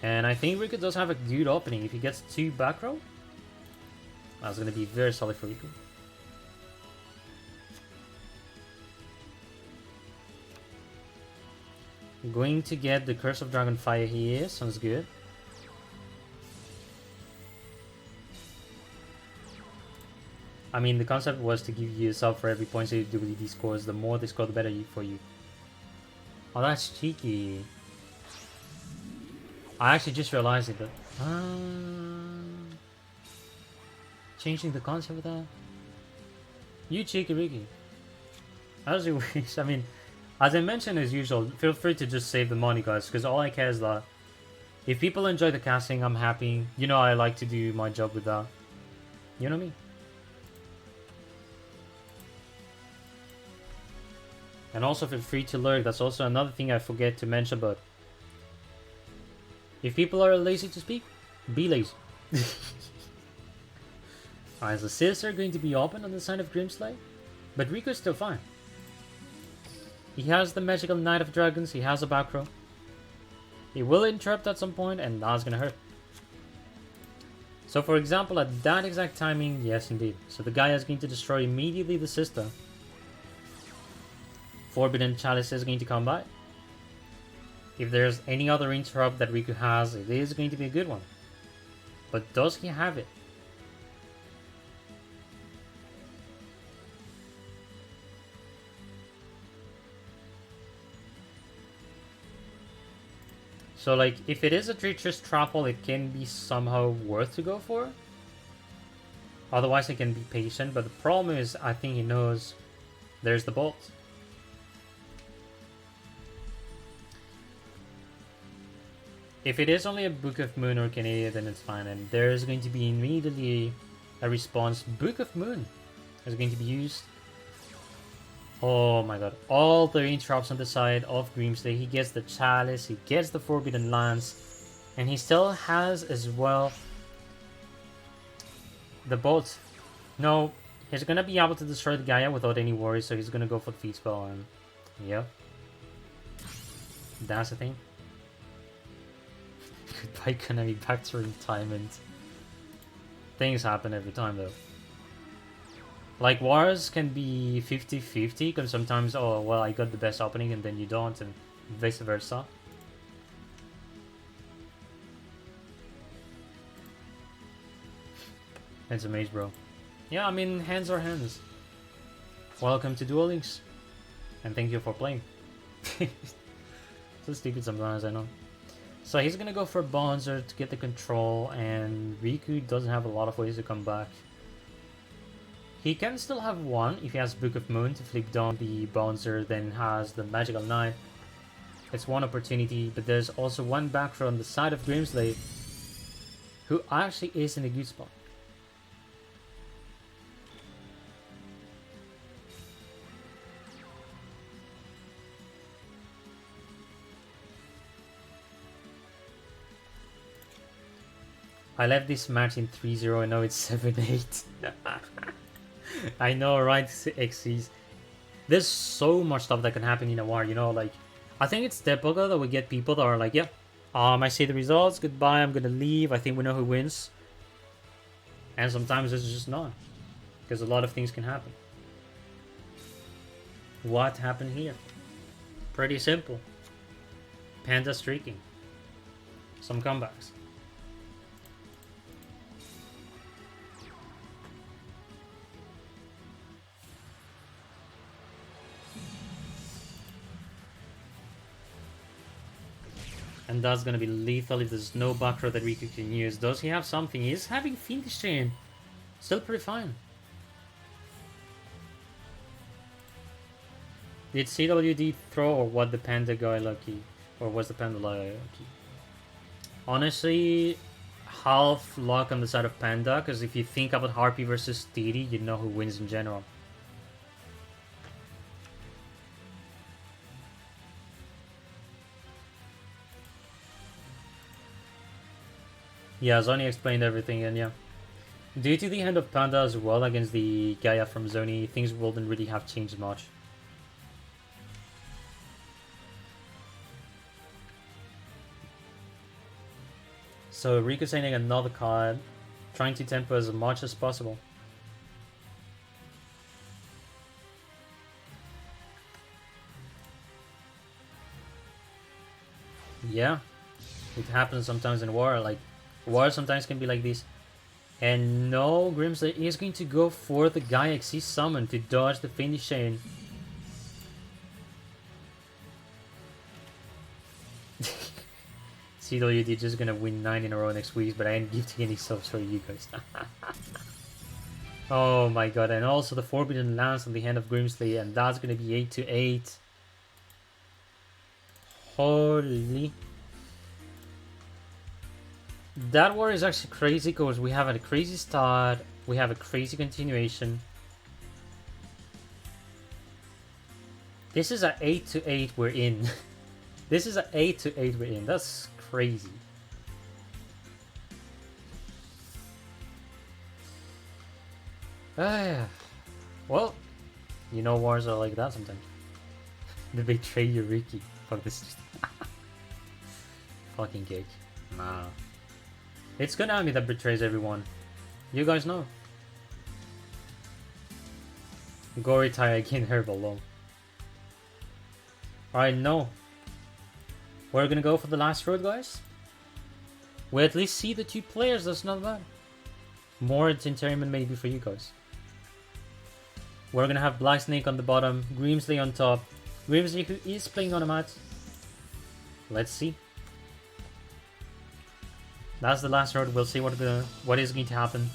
And I think Riku does have a good opening. If he gets 2 back row, that's going to be very solid for Riku. Going to get the Curse of Dragonfire here, sounds good. I mean, the concept was to give you a sub for every point CWD scores. The more they score, the better for you. Oh, that's cheeky. I actually just realized it, but... changing the concept of that? You cheeky Ricky. As you wish. I mean, as I mentioned as usual, feel free to just save the money, guys, because all I care is that if people enjoy the casting, I'm happy. You know I like to do my job with that. You know me? And also feel free to lurk. That's also another thing I forget to mention, but if people are lazy to speak, be lazy. Alright, so Sis are going to be open on the side of Grimslay, but Riku's still fine. He has the magical Knight of Dragons, he has a back row. He will interrupt at some point, and that's gonna hurt. So for example, at that exact timing, yes indeed. So the guy is going to destroy immediately the sister. Forbidden Chalice is going to come by. If there's any other interrupt that Riku has, it is going to be a good one. But does he have it? So like, if it is a treacherous Trapple, it can be somehow worth to go for. Otherwise he can be patient, but the problem is, I think he knows there's the bolt. If it is only a Book of Moon or Canada, then it's fine, and there is going to be immediately a response. Book of Moon is going to be used. Oh my god, all the interrupts on the side of Grimsley. He gets the Chalice, he gets the Forbidden Lance, and he still has as well the bolt. No, he's gonna be able to destroy the Gaia without any worries, so he's gonna go for the feed spell, and yeah, that's the thing. Goodbye Konami, back to retirement. Things happen every time though. Like wars can be 50-50, because sometimes, oh well, I got the best opening and then you don't, and vice versa. It's a maze, bro. Yeah, I mean, hands are hands. Welcome to Duel Links, and thank you for playing. So stupid sometimes, I know. So he's gonna go for Bonzer to get the control, and Riku doesn't have a lot of ways to come back. He can still have one if he has Book of Moon to flip down the Bonzer, then has the Magical Knight. It's one opportunity, but there's also one back row on the side of Grimsley who actually is in a good spot. I left this match in 3-0 and now it's 7-8. I know, right, XCs. There's so much stuff that can happen in a war, you know, like, I think it's typical that we get people that are like, yeah, I see the results, goodbye, I'm gonna leave, I think we know who wins. And sometimes it's just not, because a lot of things can happen. What happened here? Pretty simple. Panda streaking. Some comebacks. And that's gonna be lethal if there's no back row that Riku can use. Does he have something? He's having Fiendish Chain. Still pretty fine. Did CWD throw or what the Panda guy lucky? Or was the Panda lucky? Honestly, half luck on the side of Panda, because if you think about Harpy versus Didi, you know who wins in general. Yeah, Zoni explained everything, and yeah. Due to the hand of Panda as well against the Gaia from Zoni, things wouldn't really have changed much. So Riku sending another card, trying to tempo as much as possible. Yeah, it happens sometimes in war. Like, war sometimes can be like this. And no, Grimsley is going to go for the Gaia XC summon to dodge the Fiendish Chain. CWD just gonna win 9 in a row next week, but I ain't gifting any subs for you guys. Oh my god, and also the Forbidden Lance on the hand of Grimsley, and that's gonna be 8 to 8. Holy. That war is actually crazy because we have a crazy start, we have a crazy continuation. This is a 8 to 8 we're in. This is a 8 to 8 we're in. That's crazy. Well, you know wars are like that sometimes. They betray Yuriki. Fuck this. Fucking cake. Nah. It's Konami that betrays everyone. You guys know. Go retire again, Herbal Long. Alright, no. We're gonna go for the last road, guys. We at least see the two players, that's not bad. More entertainment maybe for you guys. We're gonna have Black Snake on the bottom, Grimsley on top. Grimsley who is playing on a mat. Let's see. That's the last road, we'll see what is going to happen.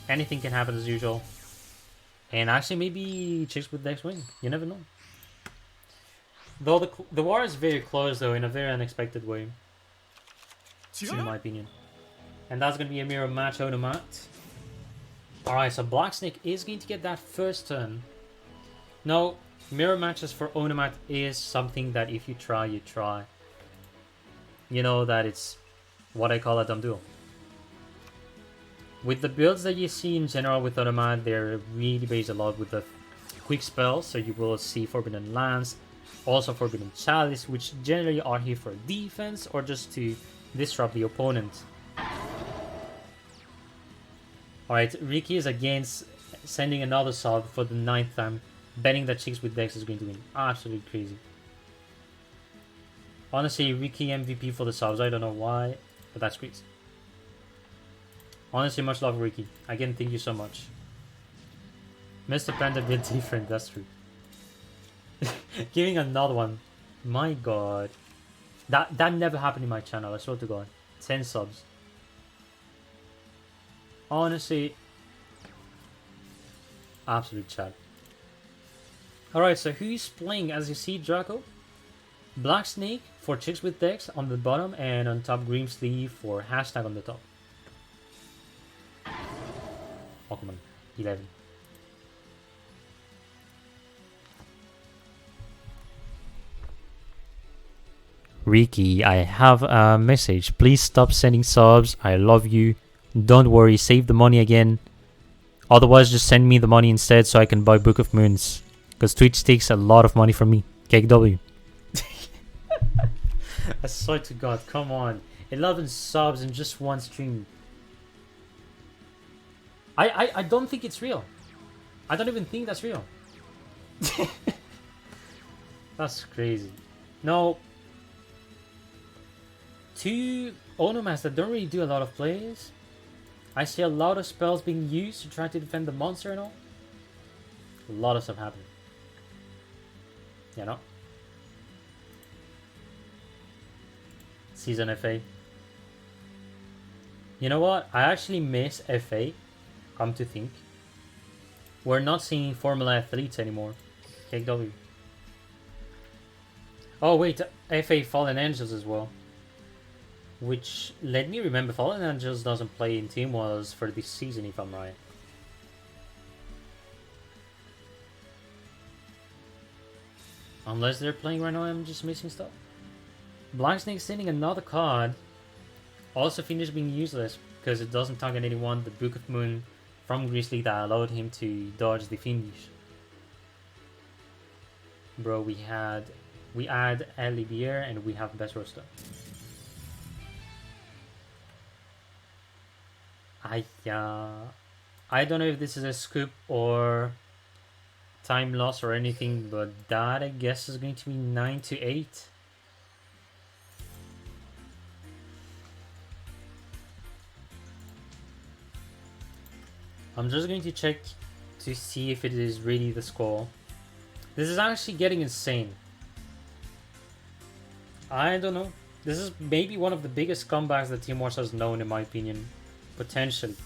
Anything can happen as usual. And actually maybe Chicks with Dex win, you never know. Though the war is very close though, in a very unexpected way. In my opinion. And that's going to be a mirror match Onomat. Alright, so Black Snake is going to get that first turn. Now, mirror matches for Onomat is something that if you try, you try. You know that it's what I call a dumb duel. With the builds that you see in general with Onomat, they're really based a lot with the quick spells. So you will see Forbidden Lance, also Forbidden Chalice, which generally are here for defense or just to disrupt the opponent. Alright, Riki is again sending another sub for the 9th time, betting that Chicks with Dex is going to win. Absolutely crazy. Honestly, Riki MVP for the subs, I don't know why, but that's crazy. Honestly, much love, Riki. Again, thank you so much. Mr. Panda a bit different, that's true. Giving another one. My god. That never happened in my channel, I swear to god. 10 subs. Honestly, absolute chat. Alright, so who's playing? As you see, Draco, Black Snake for Chicks with Dex on the bottom, and on top Grimsley for hashtag on the top. Oh, come on. 11. Riki, I have a message. Please stop sending subs. I love you. Don't worry, save the money again. Otherwise, just send me the money instead so I can buy Book of Moons. Because Twitch takes a lot of money from me. KW. I swear to god, come on. 11 subs in just one stream. I don't think it's real. I don't even think that's real. That's crazy. No, two Onomats that don't really do a lot of plays. I see a lot of spells being used to try to defend the monster and all. A lot of stuff happening. You know? Season FA. You know what? I actually miss FA, come to think. We're not seeing Formula athletes anymore. KW. Oh wait, FA Fallen Angels as well. Which, let me remember, Fallen Angels doesn't play in Team Wars for this season if I'm right. Unless they're playing right now, I'm just missing stuff. Black Snake sending another card. Also finished being useless because it doesn't target anyone. The Book of Moon from Grizzly that allowed him to dodge the finish. Bro, we add Alibier and we have best roster. I don't know if this is a scoop or time loss or anything, but that I guess is going to be 9 to 8. I'm just going to check to see if it is really the score. This is actually getting insane. I don't know. This is maybe one of the biggest comebacks that Team Wars has known, in my opinion. Potentially.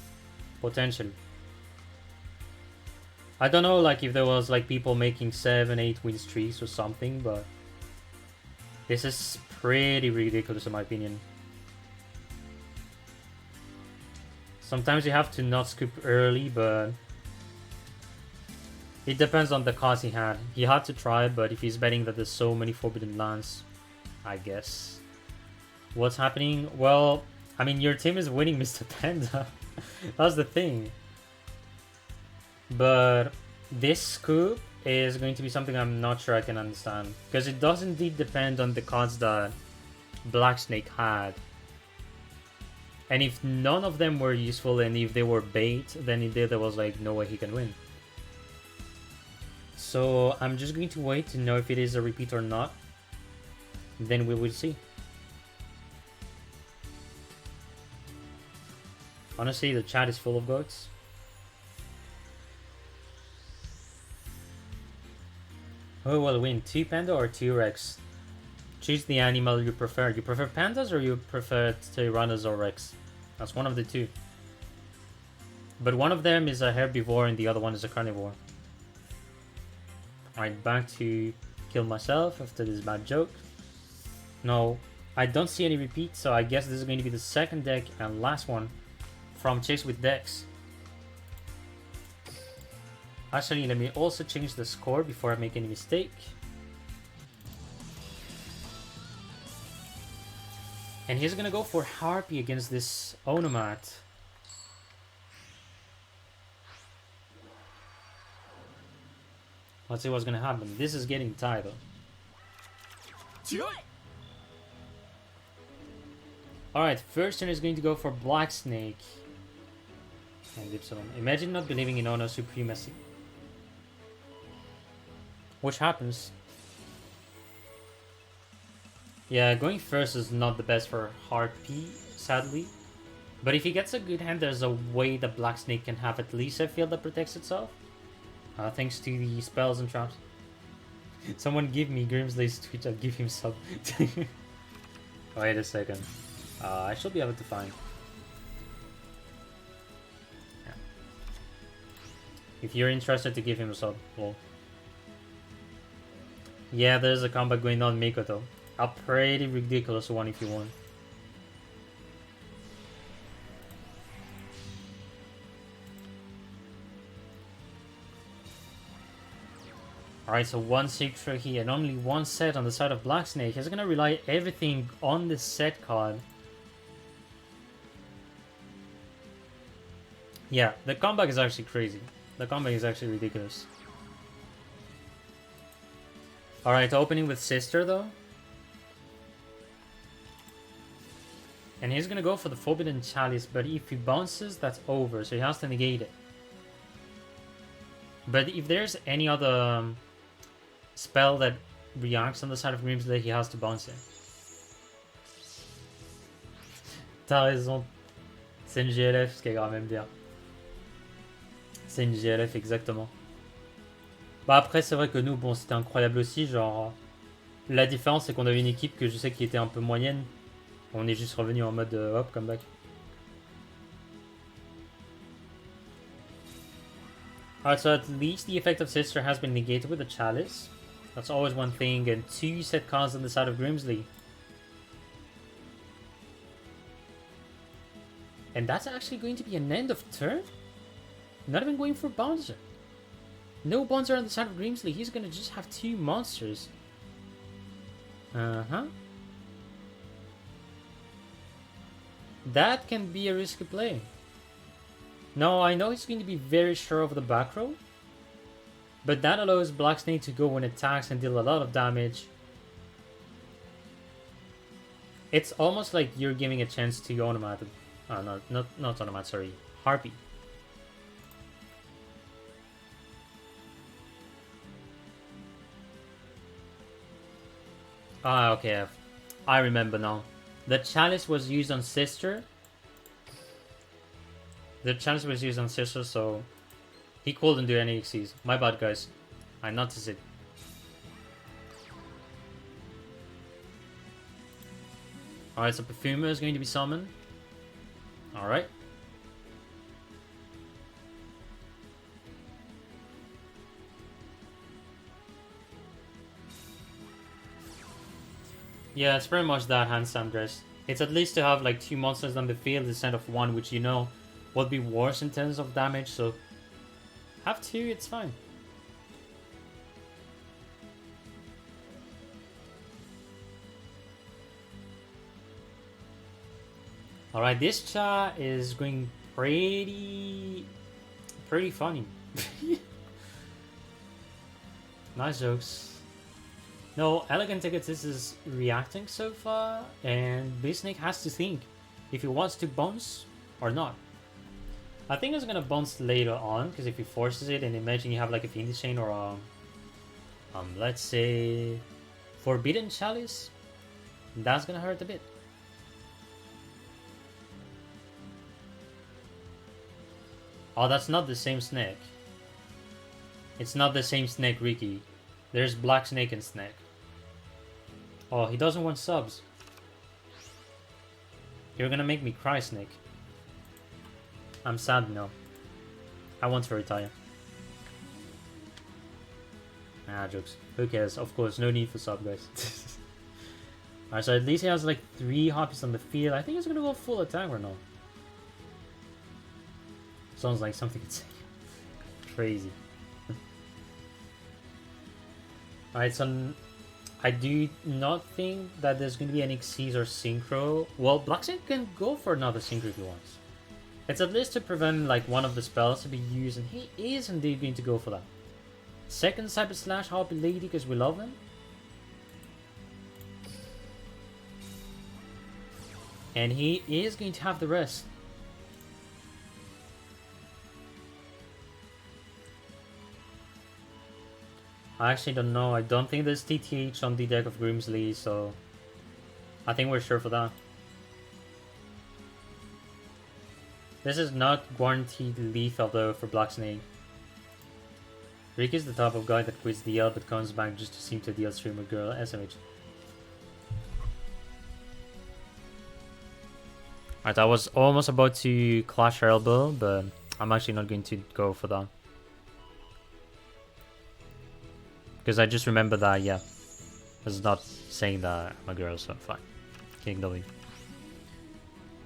I don't know, like, if there was, like, people making 7-8 win streaks or something, but this is pretty ridiculous, in my opinion. Sometimes you have to not scoop early, but it depends on the cards he had. He had to try, but if he's betting that there's so many Forbidden Lands, I guess. What's happening? Well, I mean, your team is winning, Mr. Panda. That's the thing. But this scoop is going to be something I'm not sure I can understand. Because it does indeed depend on the cards that Black Snake had. And if none of them were useful and if they were bait, then there was like no way he can win. So I'm just going to wait to know if it is a repeat or not. Then we will see. Honestly, the chat is full of goats. Who will win, 2 Panda or 2 Rex? Choose the animal you prefer. You prefer pandas or you prefer Tyrannos or Rex? That's one of the two. But one of them is a herbivore and the other one is a carnivore. Alright, back to kill myself after this bad joke. No, I don't see any repeats, so I guess this is going to be the second deck and last one from Chase with Decks. Actually, let me also change the score before I make any mistake. And he's gonna go for Harpy against this Onomat. Let's see what's gonna happen. This is getting tight though. Alright, first turn is going to go for Black Snake. And Dipsilon. Imagine not believing in Ono supremacy. Which happens. Yeah, going first is not the best for Harpy, sadly. But if he gets a good hand, there's a way the Black Snake can have at least a field that protects itself. Thanks to the spells and traps. Someone give me Grimslay's Twitch, I'll give him sub. Wait a second. I should be able to find. Yeah. If you're interested to give him a sub, well. Yeah, there's a combat going on Mikoto. A pretty ridiculous one if you want. Alright, so 1 Sigtra here and only 1 set on the side of Black Snake. He's gonna rely everything on the set card. Yeah, the comeback is actually crazy. The comeback is actually ridiculous. Alright, opening with Sister though. And he's gonna go for the Forbidden Chalice, but if he bounces, that's over, so he has to negate it. But if there's any other spell that reacts on the side of Grimsley, he has to bounce it. T'as raison. C'est une GLF, ce qu'elle va même dire. C'est une GLF, exactement. Bah après, c'est vrai que nous, bon, c'était incroyable aussi, genre... La différence, c'est qu'on avait une équipe que je sais qui était un peu moyenne. On est juste revenu en mode, hop, comeback. Alright, so at least the effect of Sister has been negated with the Chalice. That's always one thing, and 2 set cards on the side of Grimsley. And that's actually going to be an end of turn? Not even going for Bouncer. No Bouncer on the side of Grimsley, he's gonna just have 2 monsters. Uh-huh. That can be a risky play. No, I know he's going to be very sure of the back row. But that allows Black Snake to go when it attacks and deal a lot of damage. It's almost like you're giving a chance to Onomat. Not Onomat, sorry. Harpy. Ah, okay. I remember now. The Chalice was used on Sister. The Chalice was used on Sister, so he couldn't do any XCs. My bad, guys. I noticed it. Alright, so Perfumer is going to be summoned. Alright. Yeah, it's pretty much that handsome dress. It's at least to have like 2 monsters on the field instead of 1, which you know would be worse in terms of damage, so have 2, it's fine. Alright, this chat is going pretty funny. Nice jokes. No, Elegant Tickets is reacting so far, and Snake has to think if he wants to bounce or not. I think it's gonna bounce later on, because if he forces it, and imagine you have like a Fiendish Chain or a, let's say, Forbidden Chalice, that's gonna hurt a bit. Oh, that's not the same snake. It's not the same snake, Ricky. There's Black Snake and Snake. Oh, he doesn't want subs. You're gonna make me cry, Snake. I'm sad now. I want to retire. Ah, jokes. Who cares? Of course, no need for sub, guys. Alright, so at least he has like 3 Harpies on the field. I think he's gonna go full attack or no. Sounds like something could say. Crazy. Alright, so I do not think that there's going to be any Xyz or Synchro. Well, Blacksnake can go for another Synchro if he wants. It's at least to prevent like one of the spells to be used, and he is indeed going to go for that. Second Cyber Slash Harpy Lady because we love him. And he is going to have the rest. I actually don't know. I don't think there's TTH on the deck of Grimsley, so I think we're sure for that. This is not guaranteed lethal though for Black Snake. Rick is the type of guy that quits DL but comes back just to seem to deal streamer girl SMH. Alright, I was almost about to clash her elbow, but I'm actually not going to go for that. Because I just remember that, yeah. It's not saying that I'm a girl, so fine. King W.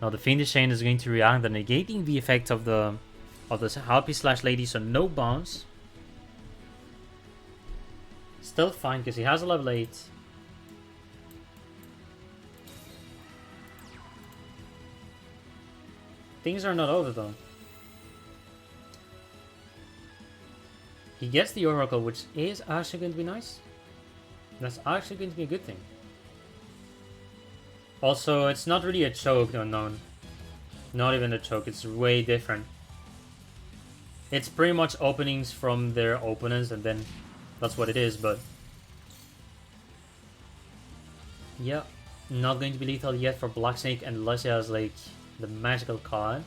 Now the Fiendish Chain is going to react, negating the effect of the Harpy slash Lady, so no bounce. Still fine, because he has a level 8. Things are not over though. He gets the Oracle, which is actually going to be nice. That's actually going to be a good thing. Also, it's not really a choke unknown. Not even a choke, it's way different. It's pretty much openings from their opponents, and then that's what it is, but Yeah, not going to be lethal yet for Black Snake unless he has like the magical card.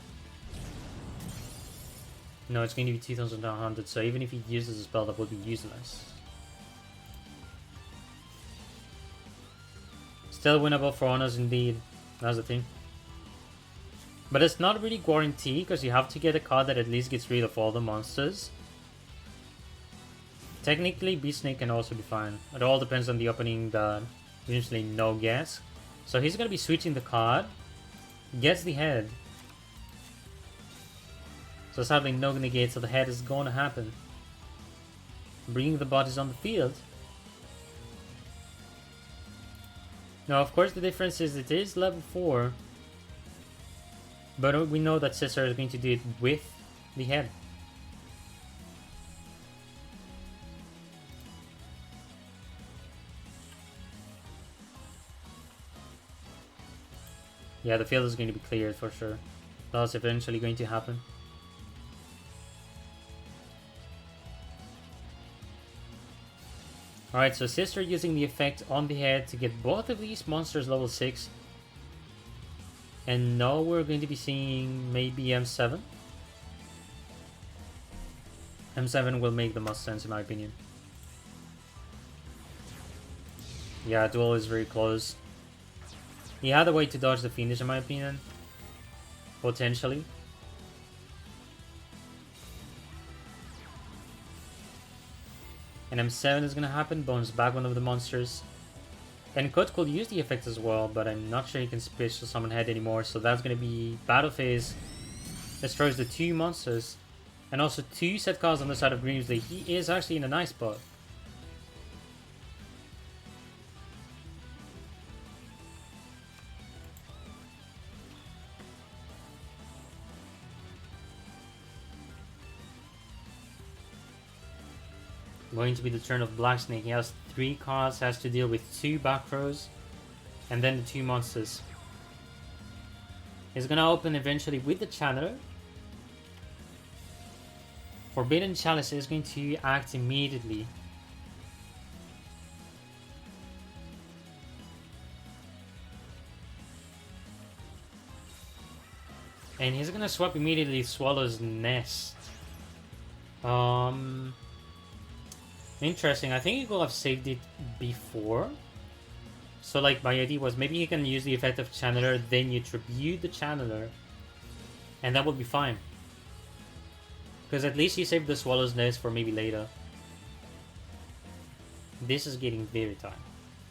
No, it's going to be 2900, so even if he uses a spell, that would be useless. Still winnable for Honors indeed, that's the thing. But it's not really guaranteed, because you have to get a card that at least gets rid of all the monsters. Technically, Beast Snake can also be fine. It all depends on the opening that usually no gets. So he's going to be switching the card. Gets the head. So sadly no negate, so the head is going to happen. Bringing the bodies on the field. Now of course the difference is it is level 4. But we know that Sister is going to do it with the head. Yeah, the field is going to be cleared for sure. That's eventually going to happen. Alright, so Sister using the effect on the head to get both of these monsters level 6. And now we're going to be seeing maybe M7. M7 will make the most sense in my opinion. Yeah, Duel is very close. He had a way to dodge the finish in my opinion. Potentially. And M7 is gonna happen, bounce back one of the monsters. And Kut could use the effect as well, but I'm not sure he can switch to summon head anymore, so that's gonna be Battle Phase. Destroys the 2 monsters. And also 2 set cards on the side of Grimsley. He is actually in a nice spot. Going to be the turn of Black Snake. He has 3 cards, has to deal with 2 back rows, and then the 2 monsters. He's gonna open eventually with the Channeler. Forbidden Chalice is going to act immediately. And he's gonna swap immediately Swallow's Nest. Interesting. I think he could have saved it before. So like my idea was maybe he can use the effect of Channeler, then you tribute the Channeler. And that would be fine. Because at least he saved the Swallow's Nest for maybe later. This is getting very tight.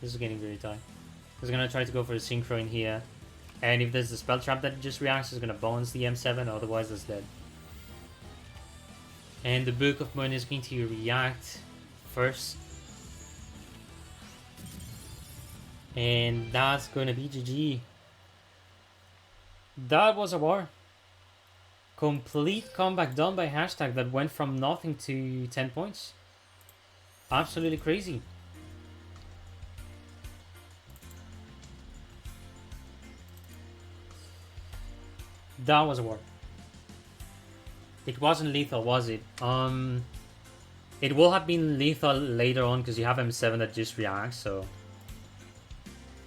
This is getting very tight. He's gonna try to go for the Synchro in here. And if there's a spell trap that just reacts, he's gonna bounce the M7, otherwise it's dead. And the Book of Moon is going to react first. And that's gonna be GG. That was a war. Complete comeback done by Hashtag that went from nothing to 10 points. Absolutely crazy. That was a war. It wasn't lethal, was it? It will have been lethal later on because you have M7 that just reacts, so...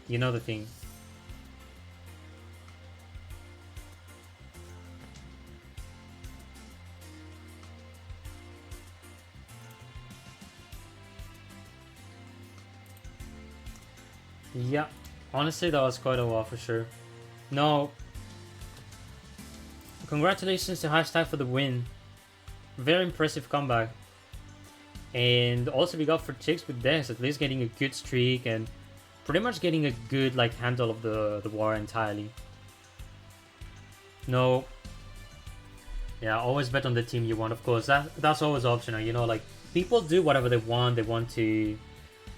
You know the thing. Yeah, honestly that was quite a while for sure. No. Congratulations to Hashtag for the win. Very impressive comeback. And also we got for Chicks with Dex, at least getting a good streak and pretty much getting a good like handle of the war entirely. No. Yeah, always bet on the team you want, of course. That's always optional, you know, like people do whatever they want to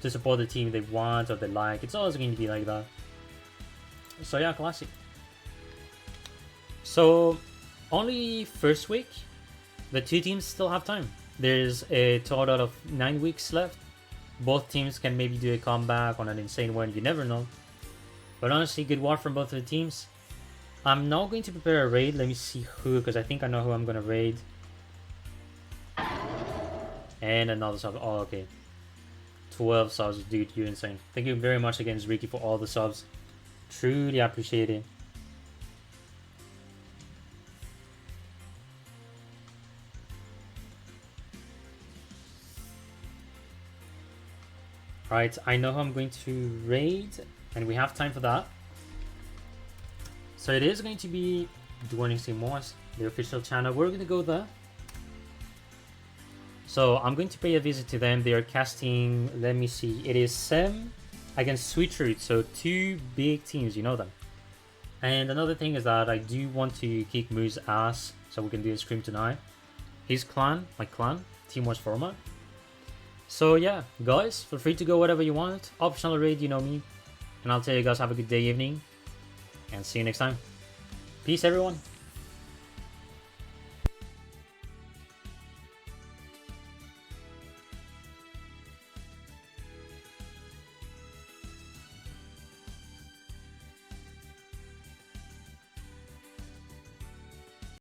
support the team they want or they like. It's always going to be like that. So yeah, classic. So only first week, the 2 teams still have time. There's a total of 9 weeks left. Both teams can maybe do a comeback on an insane one, you never know. But honestly, good war from both of the teams. I'm now going to prepare a raid. Let me see who, because I think I know who I'm going to raid. And another sub. Oh, okay. 12 subs, dude, you're insane. Thank you very much again, Ricky, for all the subs. Truly appreciate it. Right, I know who I'm going to raid, and we have time for that. So it is going to be Duel Links, the official channel. We're going to go there. So I'm going to pay a visit to them. They are casting, let me see, it is Sem against Sweet Truth. So 2 big teams, you know them. And another thing is that I do want to kick Moo's ass, so we can do a scream tonight. His clan, my clan, Team Wars format. So yeah, guys, feel free to go whatever you want. Optional raid, you know me. And I'll tell you guys, have a good day, evening. And see you next time. Peace, everyone.